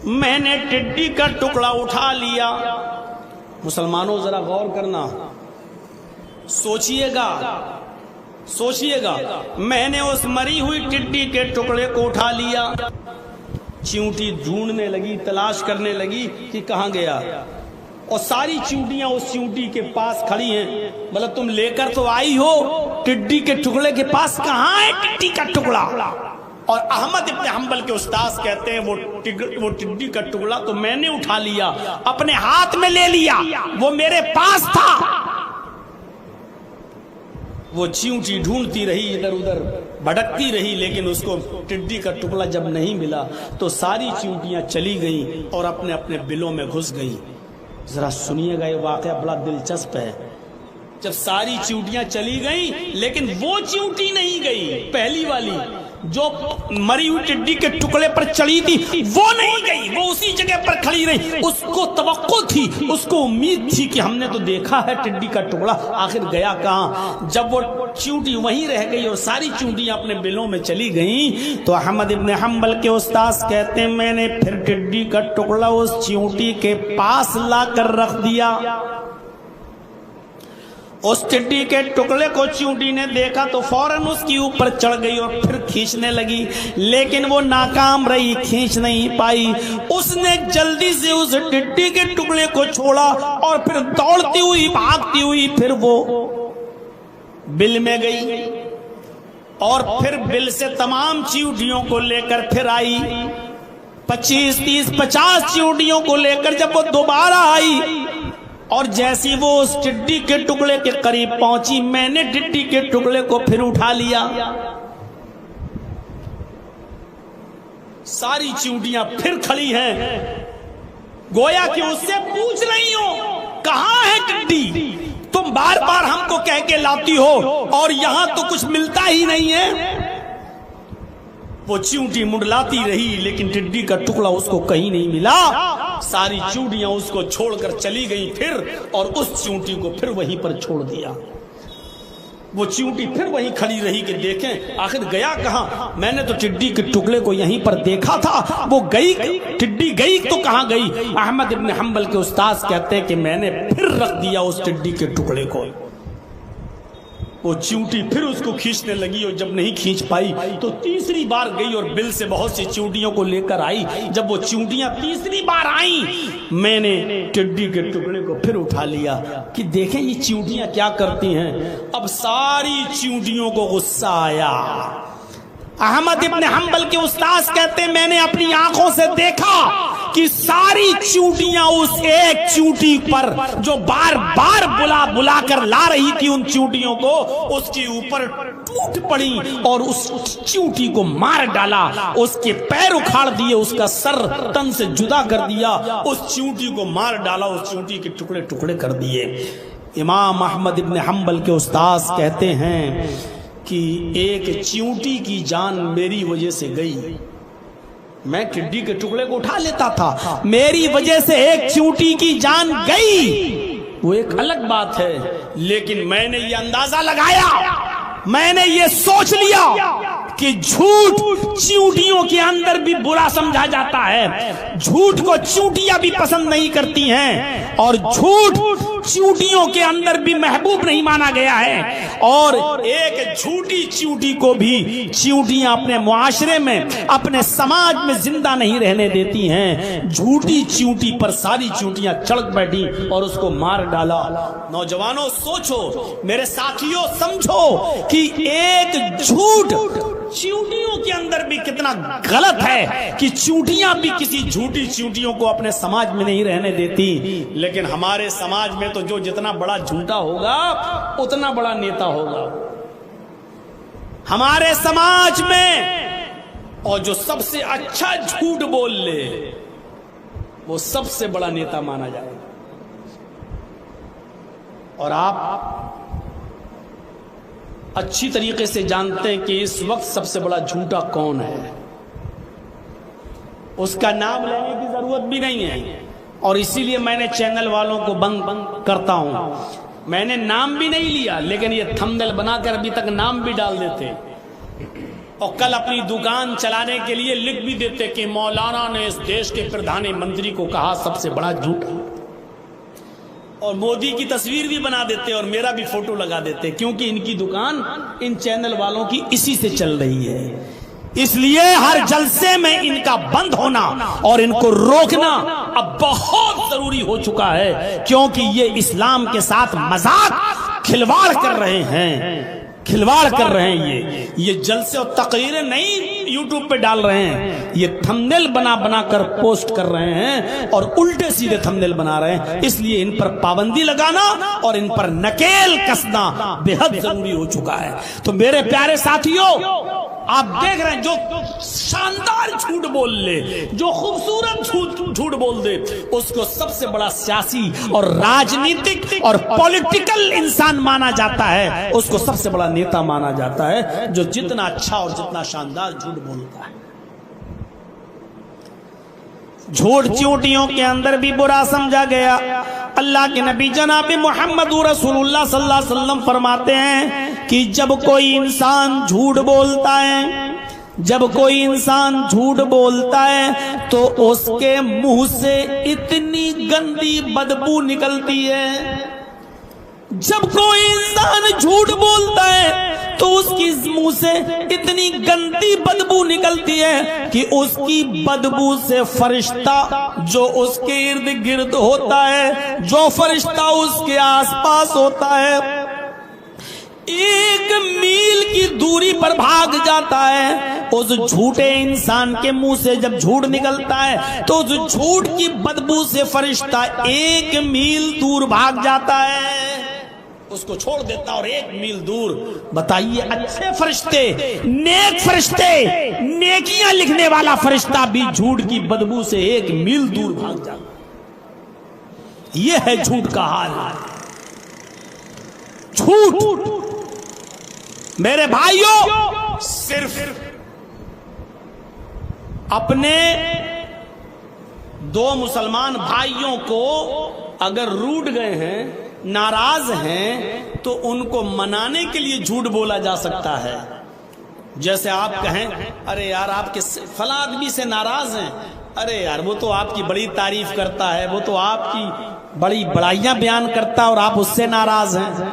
میں نے ٹڈی کا ٹکڑا اٹھا لیا. مسلمانوں ذرا غور کرنا، سوچئے گا. میں نے اس مری ہوئی ٹڈی کے ٹکڑے کو اٹھا لیا. چیونٹی ڈھونڈنے لگی، تلاش کرنے لگی کہ کہاں گیا، اور ساری چیونٹیاں اس چیونٹی کے پاس کھڑی ہیں. مطلب تم لے کر تو آئی ہو، ٹڈی کے ٹکڑے کے پاس کہاں ہے ٹڈی کا ٹکڑا؟ اور احمد ابن حنبل کے استاذ کہتے ہیں وہ ٹڈی کا ٹکڑا تو میں نے اٹھا لیا، اپنے ہاتھ میں لے لیا، وہ میرے پاس تھا. وہ چیونٹی ڈھونڈتی رہی، ادھر ادھر بھٹکتی رہی، لیکن اس کو ٹڈی کا ٹکڑا جب نہیں ملا تو ساری چیونٹیاں چلی گئیں اور اپنے اپنے بلوں میں گھس گئیں. ذرا سنیے گا، یہ واقعہ بڑا دلچسپ ہے. جب ساری چیونٹیاں چلی گئیں لیکن وہ چیونٹی نہیں گئی، پہلی والی جو مری ہوئی ٹڈی کے ٹکڑے پر چڑھی تھی وہ نہیں گئی، وہ اسی جگہ پر کھڑی رہی. اس کو توقع تھی، اس کو امید تھی کہ ہم نے تو دیکھا ہے ٹڈی کا ٹکڑا، آخر گیا کہاں؟ جب وہ چیونٹی وہیں رہ گئی اور ساری چیونٹیاں اپنے بلوں میں چلی گئیں تو احمد ابن حنبل کے استاذ کہتے ہیں میں نے پھر ٹڈی کا ٹکڑا اس چیونٹی کے پاس لا کر رکھ دیا. اس ٹڈی کے ٹکڑے کو چیونٹی نے دیکھا تو فوراً اس کی اوپر چڑھ گئی اور پھر کھینچنے لگی، لیکن وہ ناکام رہی، کھینچ نہیں پائی. اس نے جلدی سے اس ٹڈی کے ٹکڑے کو چھوڑا اور پھر دوڑتی ہوئی بھاگتی ہوئی پھر وہ بل میں گئی اور پھر بل سے تمام چیونٹیوں کو لے کر پھر آئی. 25 30 50 چیونٹیوں کو لے کر جب وہ دوبارہ آئی اور جیسی وہ اس ٹڈی کے ٹکڑے کے قریب پہنچی، میں نے ٹڈی کے ٹکڑے کو پھر اٹھا لیا. ساری چیونٹیاں پھر کھڑی ہیں، گویا کہ اس سے پوچھ رہی ہوں کہاں ہے ٹڈی؟ تم بار بار ہم کو کہہ کے لاتی ہو اور یہاں تو کچھ ملتا ہی نہیں ہے. وہ چیونٹی منڈلاتی رہی لیکن ٹڈی کا ٹکڑا اس کو کہیں نہیں ملا. ساری چیونٹیاں اس کو چھوڑ کر چلی گئیں پھر، اور اس چیونٹی کو پھر وہیں پر چھوڑ دیا. وہ چیونٹی پھر وہیں کھڑی رہی کہ دیکھیں آخر گیا کہاں. میں نے تو ٹڈی کے ٹکڑے کو یہیں پر دیکھا تھا، وہ گئی، ٹڈی گئی تو کہاں گئی؟ احمد ابن حنبل کے استاذ کہتے ہیں کہ میں نے پھر رکھ دیا اس ٹڈی کے ٹکڑے کو. وہ چیونٹی پھر اس کو کھینچنے لگی اور جب نہیں کھینچ پائی تو تیسری بار گئی اور بل سے بہت سی چیونٹیوں کو لے کر آئی. جب وہ چیونٹیاں تیسری بار آئیں میں نے ٹڈی کے ٹکڑے کو پھر اٹھا لیا کہ دیکھیں یہ چیونٹیاں کیا کرتی ہیں. اب ساری چیونٹیوں کو غصہ آیا. احمد ابن حنبل کے استاذ کہتے ہیں میں نے اپنی آنکھوں سے دیکھا کہ ساری چیونٹیاں اس ایک چیونٹی پر جو بار بار بلا کر لا رہی تھی ان چیونٹیوں کو، اس کے اوپر ٹوٹ پڑی اور اس چیونٹی کو مار ڈالا. اس کے پیر اکھاڑ دیے، اس کا سر تن سے جدا کر دیا، اس چیونٹی کو مار ڈالا، اس چیونٹی کے ٹکڑے ٹکڑے کر دیے. امام احمد ابن حنبل کے استاذ کہتے ہیں کہ ایک چیونٹی کی جان میری وجہ سے گئی. میں ٹڈی کے ٹکڑے کو اٹھا لیتا تھا، میری وجہ سے ایک چیونٹی کی جان گئی وہ ایک الگ بات ہے، لیکن میں نے یہ اندازہ لگایا، میں نے یہ سوچ لیا کہ جھوٹ چیونٹیوں کے اندر بھی برا سمجھا جاتا ہے، جھوٹ کو چیونٹیاں بھی پسند نہیں کرتی ہیں، اور جھوٹ چیونٹیوں کے اندر بھی محبوب نہیں مانا گیا ہے. اور ایک جھوٹی چیونٹی کو بھی چیونٹیاں اپنے معاشرے میں، اپنے سماج میں زندہ نہیں رہنے دیتی ہیں. جھوٹی چیونٹی پر ساری چیونٹیاں چڑھ بیٹھی اور اس کو مار ڈالا. نوجوانوں سوچو، میرے ساتھیوں سمجھو کہ ایک جھوٹ چیونٹیوں کے اندر بھی کتنا غلط ہے کہ چیونٹیاں بھی کسی جھوٹی چیونٹیوں کو اپنے سماج میں نہیں رہنے دیتی، لیکن ہمارے سماج میں تو جو جتنا بڑا جھوٹا ہوگا اتنا بڑا نیتا ہوگا ہمارے سماج میں، اور جو سب سے اچھا جھوٹ بول لے وہ سب سے بڑا نیتا مانا جائے گا۔ اور آپ اچھی طریقے سے جانتے ہیں کہ اس وقت سب سے بڑا جھوٹا کون ہے، اس کا نام لینے کی ضرورت بھی نہیں ہے، اور اسی لیے میں نے چینل والوں کو بند کرتا ہوں، میں نے نام بھی نہیں لیا لیکن یہ تھمبنیل بنا کر ابھی تک نام بھی ڈال دیتے، اور کل اپنی دکان چلانے کے لیے لکھ بھی دیتے کہ مولانا نے اس دیش کے پردھان منتری کو کہا سب سے بڑا جھوٹا، اور مودی کی تصویر بھی بنا دیتے اور میرا بھی فوٹو لگا دیتے، کیونکہ ان کی دکان ان چینل والوں کی اسی سے چل رہی ہے۔ اس لیے ہر جلسے میں ان کا بند ہونا اور ان کو روکنا اب بہت ضروری ہو چکا ہے، کیونکہ یہ اسلام کے ساتھ مذاق کھلواڑ کر رہے ہیں، کھلواڑ کر رہے ہیں۔ یہ جلسے اور تقریریں نہیں یوٹیوب پہ ڈال رہے ہیں، یہ تھمبنیل بنا کر پوسٹ کر رہے ہیں اور الٹے سیدھے تھمبنیل بنا رہے ہیں۔ اس لیے ان پر پابندی لگانا اور ان پر نکیل کسنا بے حد ضروری ہو چکا ہے۔ تو میرے پیارے ساتھیوں، آپ دیکھ رہے ہیں جو شاندار جھوٹ بول لے، جو خوبصورت جھوٹ بول دے، اس کو سب سے بڑا سیاسی اور راجنیتک اور پولیٹیکل انسان مانا جاتا ہے، اس کو سب سے بڑا نیتا مانا جاتا ہے جو جتنا اچھا اور جتنا شاندار جھوٹ بولتا ہے۔ جھوٹ چیونٹیوں کے اندر بھی برا سمجھا گیا۔ اللہ کے نبی جناب محمد رسول اللہ صلی اللہ علیہ وسلم فرماتے ہیں کہ جب کوئی انسان جھوٹ بولتا ہے، جب کوئی انسان جھوٹ بولتا ہے تو اس کے منہ سے اتنی گندی بدبو نکلتی ہے، جب کوئی انسان جھوٹ بولتا ہے تو اس کی منہ سے اتنی گندی بدبو نکلتی ہے کہ اس کی بدبو سے فرشتہ جو اس کے ارد گرد ہوتا ہے، جو فرشتہ اس کے آس پاس ہوتا ہے، 1 میل کی دوری پر بھاگ جاتا ہے۔ اس جھوٹے انسان کے منہ سے جب جھوٹ نکلتا ہے تو اس جھوٹ کی بدبو سے فرشتہ 1 میل دور بھاگ جاتا ہے، اس کو چھوڑ دیتا اور 1 میل دور۔ بتائیے اچھے فرشتے، نیک فرشتے، نیکیاں لکھنے والا فرشتہ بھی جھوٹ کی بدبو سے 1 میل دور بھاگ جاتا۔ یہ ہے جھوٹ کا حال۔ جھوٹ میرے بھائیوں، صرف اپنے 2 مسلمان بھائیوں کو اگر روٹھ گئے ہیں، ناراض ہیں، تو ان کو منانے کے لیے جھوٹ بولا جا سکتا ہے۔ جیسے آپ کہیں ارے یار آپ کے فلاں آدمی سے ناراض ہیں، ارے یار وہ تو آپ کی بڑی تعریف کرتا ہے، وہ تو آپ کی بڑی بڑائیاں بیان کرتا ہے اور آپ اس سے ناراض ہیں،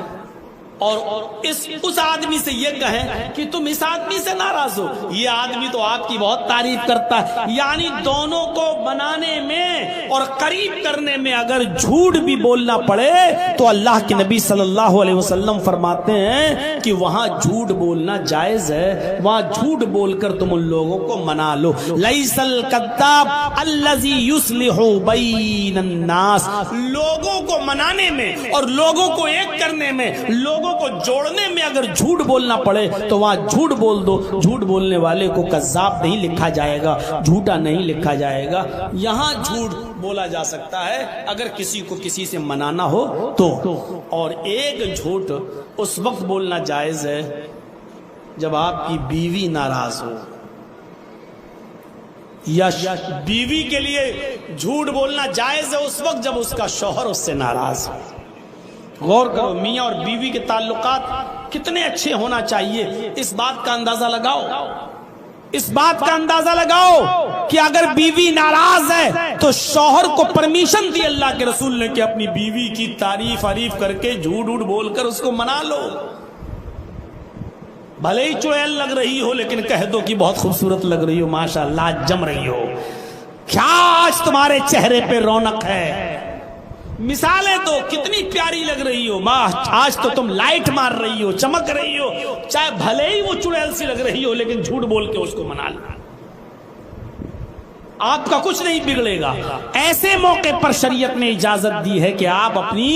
اور اس آدمی سے یہ کہیں کہ تم اس آدمی سے ناراض ہو، یہ آدمی تو آپ کی بہت تعریف کرتا ہے۔ یعنی دونوں کو بنانے میں اور قریب کرنے میں اگر جھوٹ بھی بولنا پڑے تو اللہ کے نبی صلی اللہ علیہ وسلم فرماتے ہیں کہ وہاں جھوٹ بولنا جائز ہے، وہاں جھوٹ بول کر تم ان لوگوں کو منا لو۔ لیس الکذاب الذی یصلح بین الناس، لوگوں کو منانے میں اور لوگوں کو ایک کرنے میں، لوگوں کو جوڑنے میں اگر جھوٹ بولنا پڑے تو وہاں جھوٹ بول دو۔ جھوٹ بولنے والے کو کذاب نہیں لکھا جائے گا، جھوٹا نہیں لکھا جائے گا۔ یہاں جھوٹ بولا جا سکتا ہے اگر کسی کو کسی سے منانا ہو تو، اور ایک جھوٹ اس وقت بولنا جائز ہے جب آپ کی بیوی ناراض ہو، یا بیوی کے لیے جھوٹ بولنا جائز ہے اس وقت جب اس کا شوہر اس سے ناراض ہو۔ غور کرو، میاں اور بیوی کے تعلقات کتنے اچھے ہونا چاہیے، اس بات کا اندازہ لگاؤ، اس بات کا اندازہ لگاؤ کہ اگر بیوی ناراض ہے تو شوہر کو پرمیشن دی اللہ کے رسول نے کہ اپنی بیوی کی تعریف کر کے جھوٹ بول کر اس کو منا لو۔ بھلے ہی چڑیل لگ رہی ہو لیکن کہہ دو کہ بہت خوبصورت لگ رہی ہو، ماشاءاللہ جم رہی ہو، کیا آج تمہارے چہرے پہ رونق ہے، مثالیں تو کتنی پیاری لگ رہی ہو ماں، آج تو تم لائٹ مار رہی ہو، چمک رہی ہو، چاہے بھلے ہی وہ چڑیل سی لگ رہی ہو، لیکن جھوٹ بول کے اس کو منا لو، آپ کا کچھ نہیں بگڑے گا۔ ایسے موقع پر شریعت نے اجازت دی ہے کہ آپ اپنی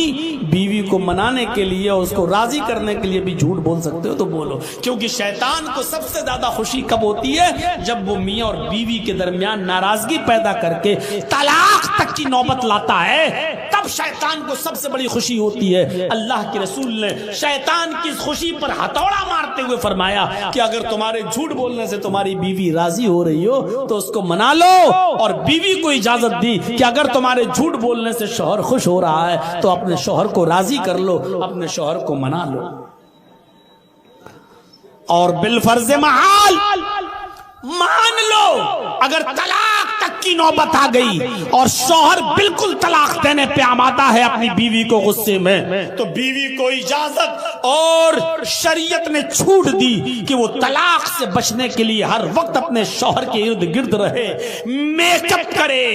بیوی کو منانے کے لیے، اس کو راضی کرنے کے لیے بھی جھوٹ بول سکتے ہو تو بولو، کیونکہ شیطان کو سب سے زیادہ خوشی کب ہوتی ہے؟ جب وہ میاں اور بیوی کے درمیان ناراضگی پیدا کر کے طلاق تک کی نوبت لاتا ہے، تب شیطان کو سب سے بڑی خوشی ہوتی ہے۔ اللہ کے رسول نے شیطان کی اس خوشی پر ہتھوڑا مارتے ہوئے فرمایا کہ اگر تمہارے جھوٹ بولنے سے تمہاری بیوی راضی ہو رہی ہو تو اس کو منا لو، اور بیوی کو اجازت دی کہ اگر تمہارے جھوٹ بولنے سے شوہر خوش ہو رہا ہے تو اپنے شوہر کو راضی کر لو، اپنے شوہر کو منا لو۔ اور بالفرض محال مان لو اگر طلاق تک کی نوبت آ گئی اور شوہر بالکل طلاق دینے پہ آمادہ ہے اپنی بیوی کو غصے میں، تو بیوی کو اجازت اور شریعت نے چھوٹ دی کہ وہ طلاق سے بچنے کے لیے ہر وقت اپنے شوہر کے ارد گرد رہے، میک اپ کرے،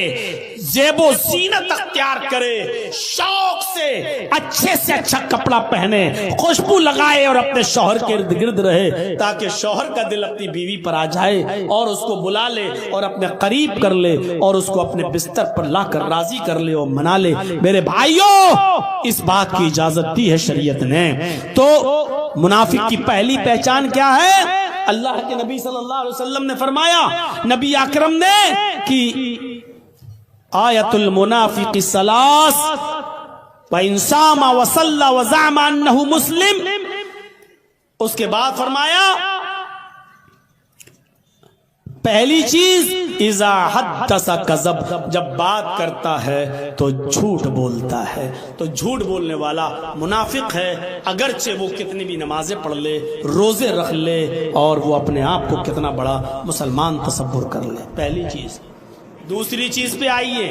زیب و زینت اختیار کرے، شوق سے اچھے کپڑا پہنے، خوشبو لگائے اور اپنے شوہر کے ارد گرد رہے، تاکہ شوہر کا دل اپنی بیوی پر آ جائے اور اس کو بلا لے اور اپنے قریب کر لے اور اس کو اپنے بستر پر لا کر راضی کر لے اور منا لے۔ میرے بھائیوں، اس بات کی اجازت دی ہے شریعت نے۔ تو منافق کی پہلی پہچان کیا ہے؟ اللہ کے نبی صلی اللہ علیہ وسلم نے فرمایا، نبی اکرم نے کہ آیت المنافق ثلاث وَإِن صَامَ وَصَلَّى وَزَعَمَ أَنَّهُ مسلم۔ اس کے بعد فرمایا پہلی چیز اذا حدث کذب، جب بات کرتا ہے تو جھوٹ بولتا ہے۔ تو جھوٹ بولنے والا منافق ہے، اگرچہ وہ کتنی بھی نمازیں پڑھ لے، روزے رکھ لے، اور وہ اپنے آپ کو کتنا بڑا مسلمان تصور کر لے، پہلی چیز۔ دوسری چیز پہ آئیے،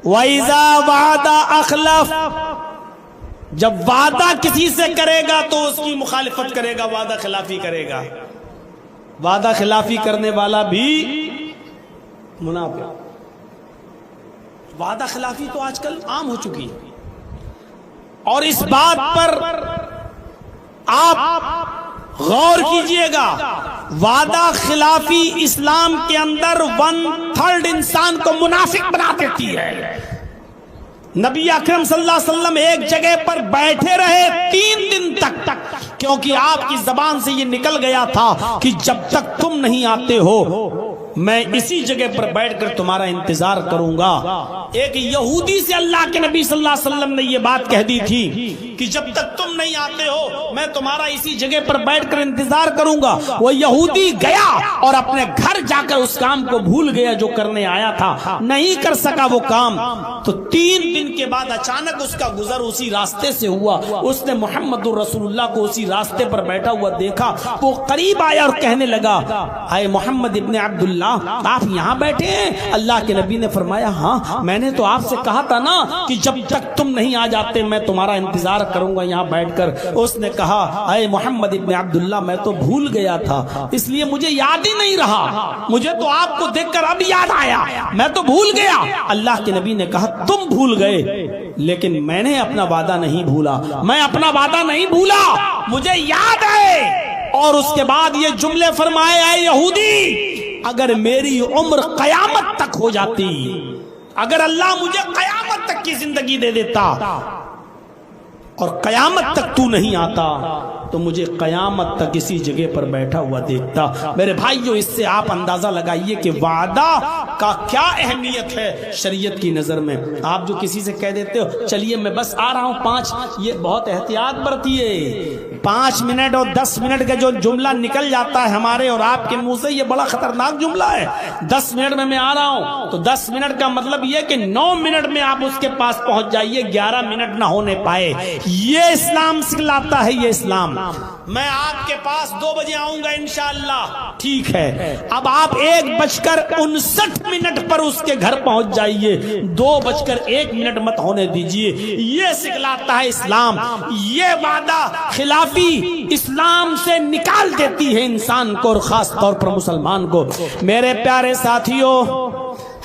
وَإِذَا وَعَدَ أَخْلَفَ، جب وعدہ کسی سے کرے گا تو اس کی مخالفت کرے گا، وعدہ خلافی کرے گا۔ وعدہ خلافی کرنے والا بھی منافق۔ وعدہ خلافی تو آج کل عام ہو چکی ہے، اور اس بات پر آپ غور کیجئے گا، وعدہ خلافی اسلام کے اندر 1/3 انسان کو منافق بنا دیتی ہے۔ نبی اکرم صلی اللہ علیہ وسلم ایک جگہ پر بیٹھے رہے 3 دن تک، کیونکہ آپ کی زبان سے یہ نکل گیا تھا کہ جب تک تم نہیں آتے ہو میں اسی جگہ پر بیٹھ کر تمہارا انتظار کروں گا۔ ایک یہودی سے اللہ کے نبی صلی اللہ علیہ وسلم نے یہ بات کہہ دی تھی کہ جب تک تم نہیں آتے ہو میں تمہارا اسی جگہ پر بیٹھ کر انتظار کروں گا۔ وہ یہودی گیا اور اپنے گھر جا کر اس کام کو بھول گیا جو کرنے آیا تھا، نہیں کر سکا وہ کام۔ تو 3 دن کے بعد اچانک اس کا گزر اسی راستے سے ہوا، اس نے محمد رسول اللہ کو اسی راستے پر بیٹھا ہوا دیکھا، وہ قریب آیا اور کہنے لگا، اے محمد ابن عبداللہ، آپ یہاں بیٹھے ہیں؟ اللہ کے نبی نے فرمایا، ہاں میں نے تو آپ سے کہا تھا نا کہ جب تک تم نہیں آ جاتے میں تمہارا انتظار کروں گا یہاں بیٹھ کر۔ اس نے کہا، اے محمد ابن عبداللہ، میں تو بھول گیا تھا، اس لیے مجھے یاد ہی نہیں رہا، مجھے تو آپ کو دیکھ کر اب یاد آیا، میں تو بھول گیا۔ اللہ کے نبی نے کہا، تم بھول گئے لیکن میں نے اپنا وعدہ نہیں بھولا، میں اپنا وعدہ نہیں بھولا، مجھے یاد ہے۔ اور اس کے بعد یہ جملے فرمائے، اے یہودی، اگر میری عمر قیامت تک ہو جاتی، اگر اللہ مجھے قیامت تک کی زندگی دے دیتا اور قیامت تک تو نہیں آتا تو مجھے قیامت تک اسی جگہ پر بیٹھا ہوا دیکھتا۔ میرے بھائیو، اس سے آپ اندازہ لگائیے کہ وعدہ کا کیا اہمیت ہے شریعت کی نظر میں۔ آپ جو کسی سے کہہ دیتے ہو چلیے میں بس آ رہا ہوں 5، یہ بہت احتیاط برتیے۔ 5 منٹ اور 10 منٹ کا جو جملہ نکل جاتا ہے ہمارے اور آپ کے منہ سے، یہ بڑا خطرناک جملہ ہے۔ 10 منٹ میں آ رہا ہوں تو 10 منٹ کا مطلب یہ کہ 9 منٹ میں آپ اس کے پاس پہنچ جائیے، 11 منٹ نہ ہونے پائے۔ یہ اسلام سکھلاتا ہے، یہ اسلام۔ میں آپ کے پاس 2 بجے آؤں گا انشاءاللہ. ٹھیک ہے. اب آپ 1:59 پر اس کے گھر پہنچ جائیے. 2:01 مت ہونے دیجیے. یہ سکھلاتا ہے اسلام. یہ وعدہ خلافی اسلام سے نکال دیتی ہے انسان کو، اور خاص طور پر مسلمان کو. میرے پیارے ساتھیوں،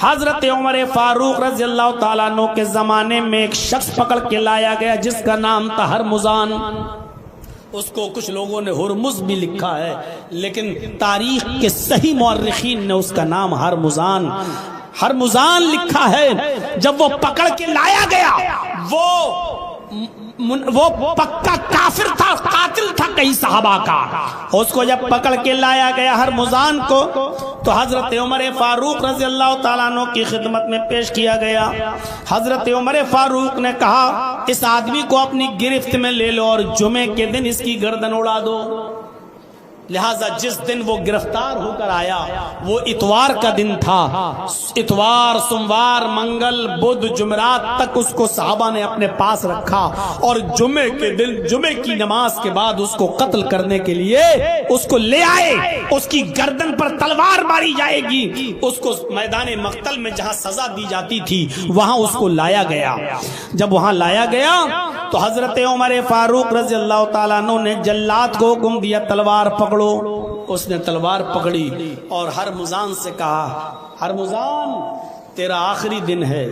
حضرت عمر فاروق رضی اللہ تعالیٰ عنہ کے زمانے میں ایک شخص پکڑ کے لایا گیا جس کا نام تھا ہرمزان. اس کو کچھ لوگوں نے ہرمز بھی لکھا ہے، لیکن تاریخ کے صحیح مورخین نے اس کا نام ہرمزان لکھا ہے. جب وہ پکڑ کے لایا گیا، وہ پکا کافر تھا، قاتل تھا کئی صحابہ کا. اس کو جب پکڑ کے لایا گیا ہرمزان کو، تو حضرت عمر فاروق رضی اللہ تعالیٰ عنہ کی خدمت میں پیش کیا گیا. حضرت عمر فاروق نے کہا اس آدمی کو اپنی گرفت میں لے لو اور جمعے کے دن اس کی گردن اڑا دو. لہٰذا جس دن وہ گرفتار ہو کر آیا وہ اتوار کا دن تھا. اتوار، سوموار، منگل، بدھ، جمعرات تک اس کو صحابہ نے اپنے پاس رکھا، اور جمعے کے دن جمعے کی نماز کے بعد اس کو قتل کرنے کے لیے اس کو لے آئے. اس کی گردن پر تلوار ماری جائے گی. اس کو میدان مقتل میں جہاں سزا دی جاتی تھی وہاں اس کو لایا گیا. جب وہاں لایا گیا تو حضرت عمر فاروق رضی اللہ تعالیٰ عنہ نے جلاد کو حکم دیا تلوار پکڑو. اس نے تلوار پکڑی اور ہرمزان سے کہا ہرمزان تیرا آخری دن ہے،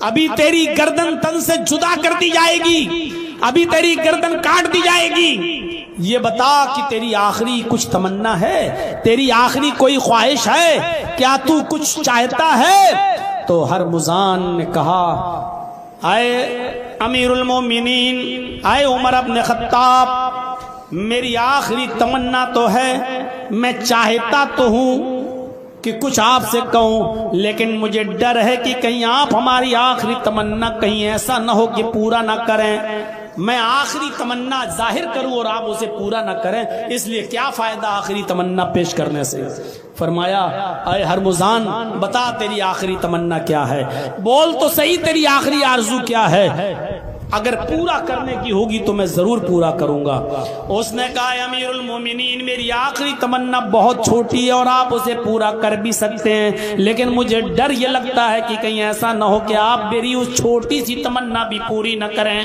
ابھی تیری گردن تن سے جدا کر دی جائے گی، ابھی تیری گردن کاٹ دی جائے گی. یہ بتا کہ تیری آخری کچھ تمنا ہے، تیری آخری کوئی خواہش ہے، کیا تو کچھ چاہتا ہے؟ تو ہرمزان نے کہا اے امیر المومنین، اے عمر ابن خطاب، میری آخری تمنا تو ہے، میں چاہتا تو ہوں کہ کچھ آپ سے کہوں، لیکن مجھے ڈر ہے کہ کہیں آپ ہماری آخری تمنا کہیں ایسا نہ ہو کہ پورا نہ کریں. میں آخری تمنا ظاہر کروں اور آپ اسے پورا نہ کریں، اس لیے کیا فائدہ آخری تمنا پیش کرنے سے. فرمایا اے ہرمزان بتا تیری آخری تمنا کیا ہے، بول تو صحیح تیری آخری آرزو کیا ہے، اگر پورا کرنے کی ہوگی تو میں ضرور پورا کروں گا. اس نے کہا امیر المومنین میری آخری تمنا بہت چھوٹی ہے اور آپ اسے پورا کر بھی سکتے ہیں، لیکن مجھے ڈر یہ لگتا ہے کہ کہیں ایسا نہ ہو کہ آپ میری اس چھوٹی سی تمنا بھی پوری نہ کریں.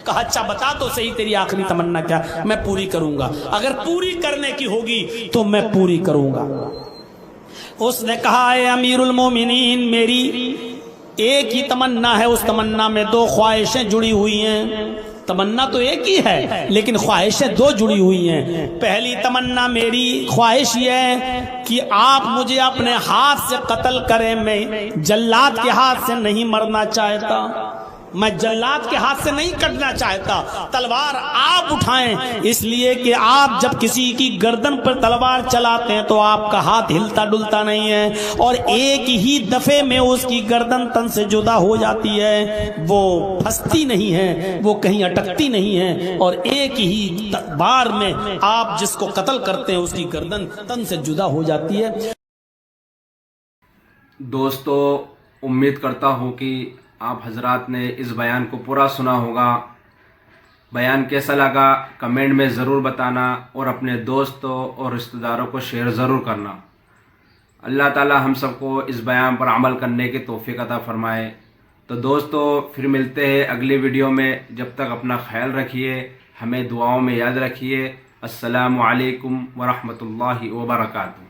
کہا اچھا بتا تو صحیح تیری آخری تمنا کیا، میں پوری کروں گا، اگر پوری کرنے کی ہوگی تو میں پوری کروں گا. اس نے کہا اے امیر المومنین میری ایک ہی تمنا ہے، اس تمنا میں 2 خواہشیں جڑی ہوئی ہیں. تمنا تو ایک ہی ہے لیکن خواہشیں 2 جڑی ہوئی ہیں. پہلی تمنا میری خواہش یہ ہے کہ آپ مجھے اپنے ہاتھ سے قتل کریں، میں جلاد کے ہاتھ سے نہیں مرنا چاہتا، میں جلاد کے ہاتھ سے نہیں کٹنا چاہتا. تلوار آپ اٹھائیں، اس لیے کہ آپ جب کسی کی گردن پر تلوار چلاتے ہیں تو آپ کا ہاتھ ہلتا ڈلتا نہیں ہے، اور ایک ہی دفعے میں اس کی گردن تن سے جدا ہو جاتی ہے، وہ پھنستی نہیں ہے، وہ کہیں اٹکتی نہیں ہے، اور ایک ہی بار میں آپ جس کو قتل کرتے ہیں اس کی گردن تن سے جدا ہو جاتی ہے. دوستو امید کرتا ہوں کہ آپ حضرات نے اس بیان کو پورا سنا ہوگا. بیان کیسا لگا کمنٹ میں ضرور بتانا، اور اپنے دوستوں اور رشتہ داروں کو شیئر ضرور کرنا. اللہ تعالی ہم سب کو اس بیان پر عمل کرنے کی توفیق عطا فرمائے. تو دوستو پھر ملتے ہیں اگلی ویڈیو میں، جب تک اپنا خیال رکھیے، ہمیں دعاؤں میں یاد رکھیے. السلام علیکم ورحمۃ اللہ وبرکاتہ.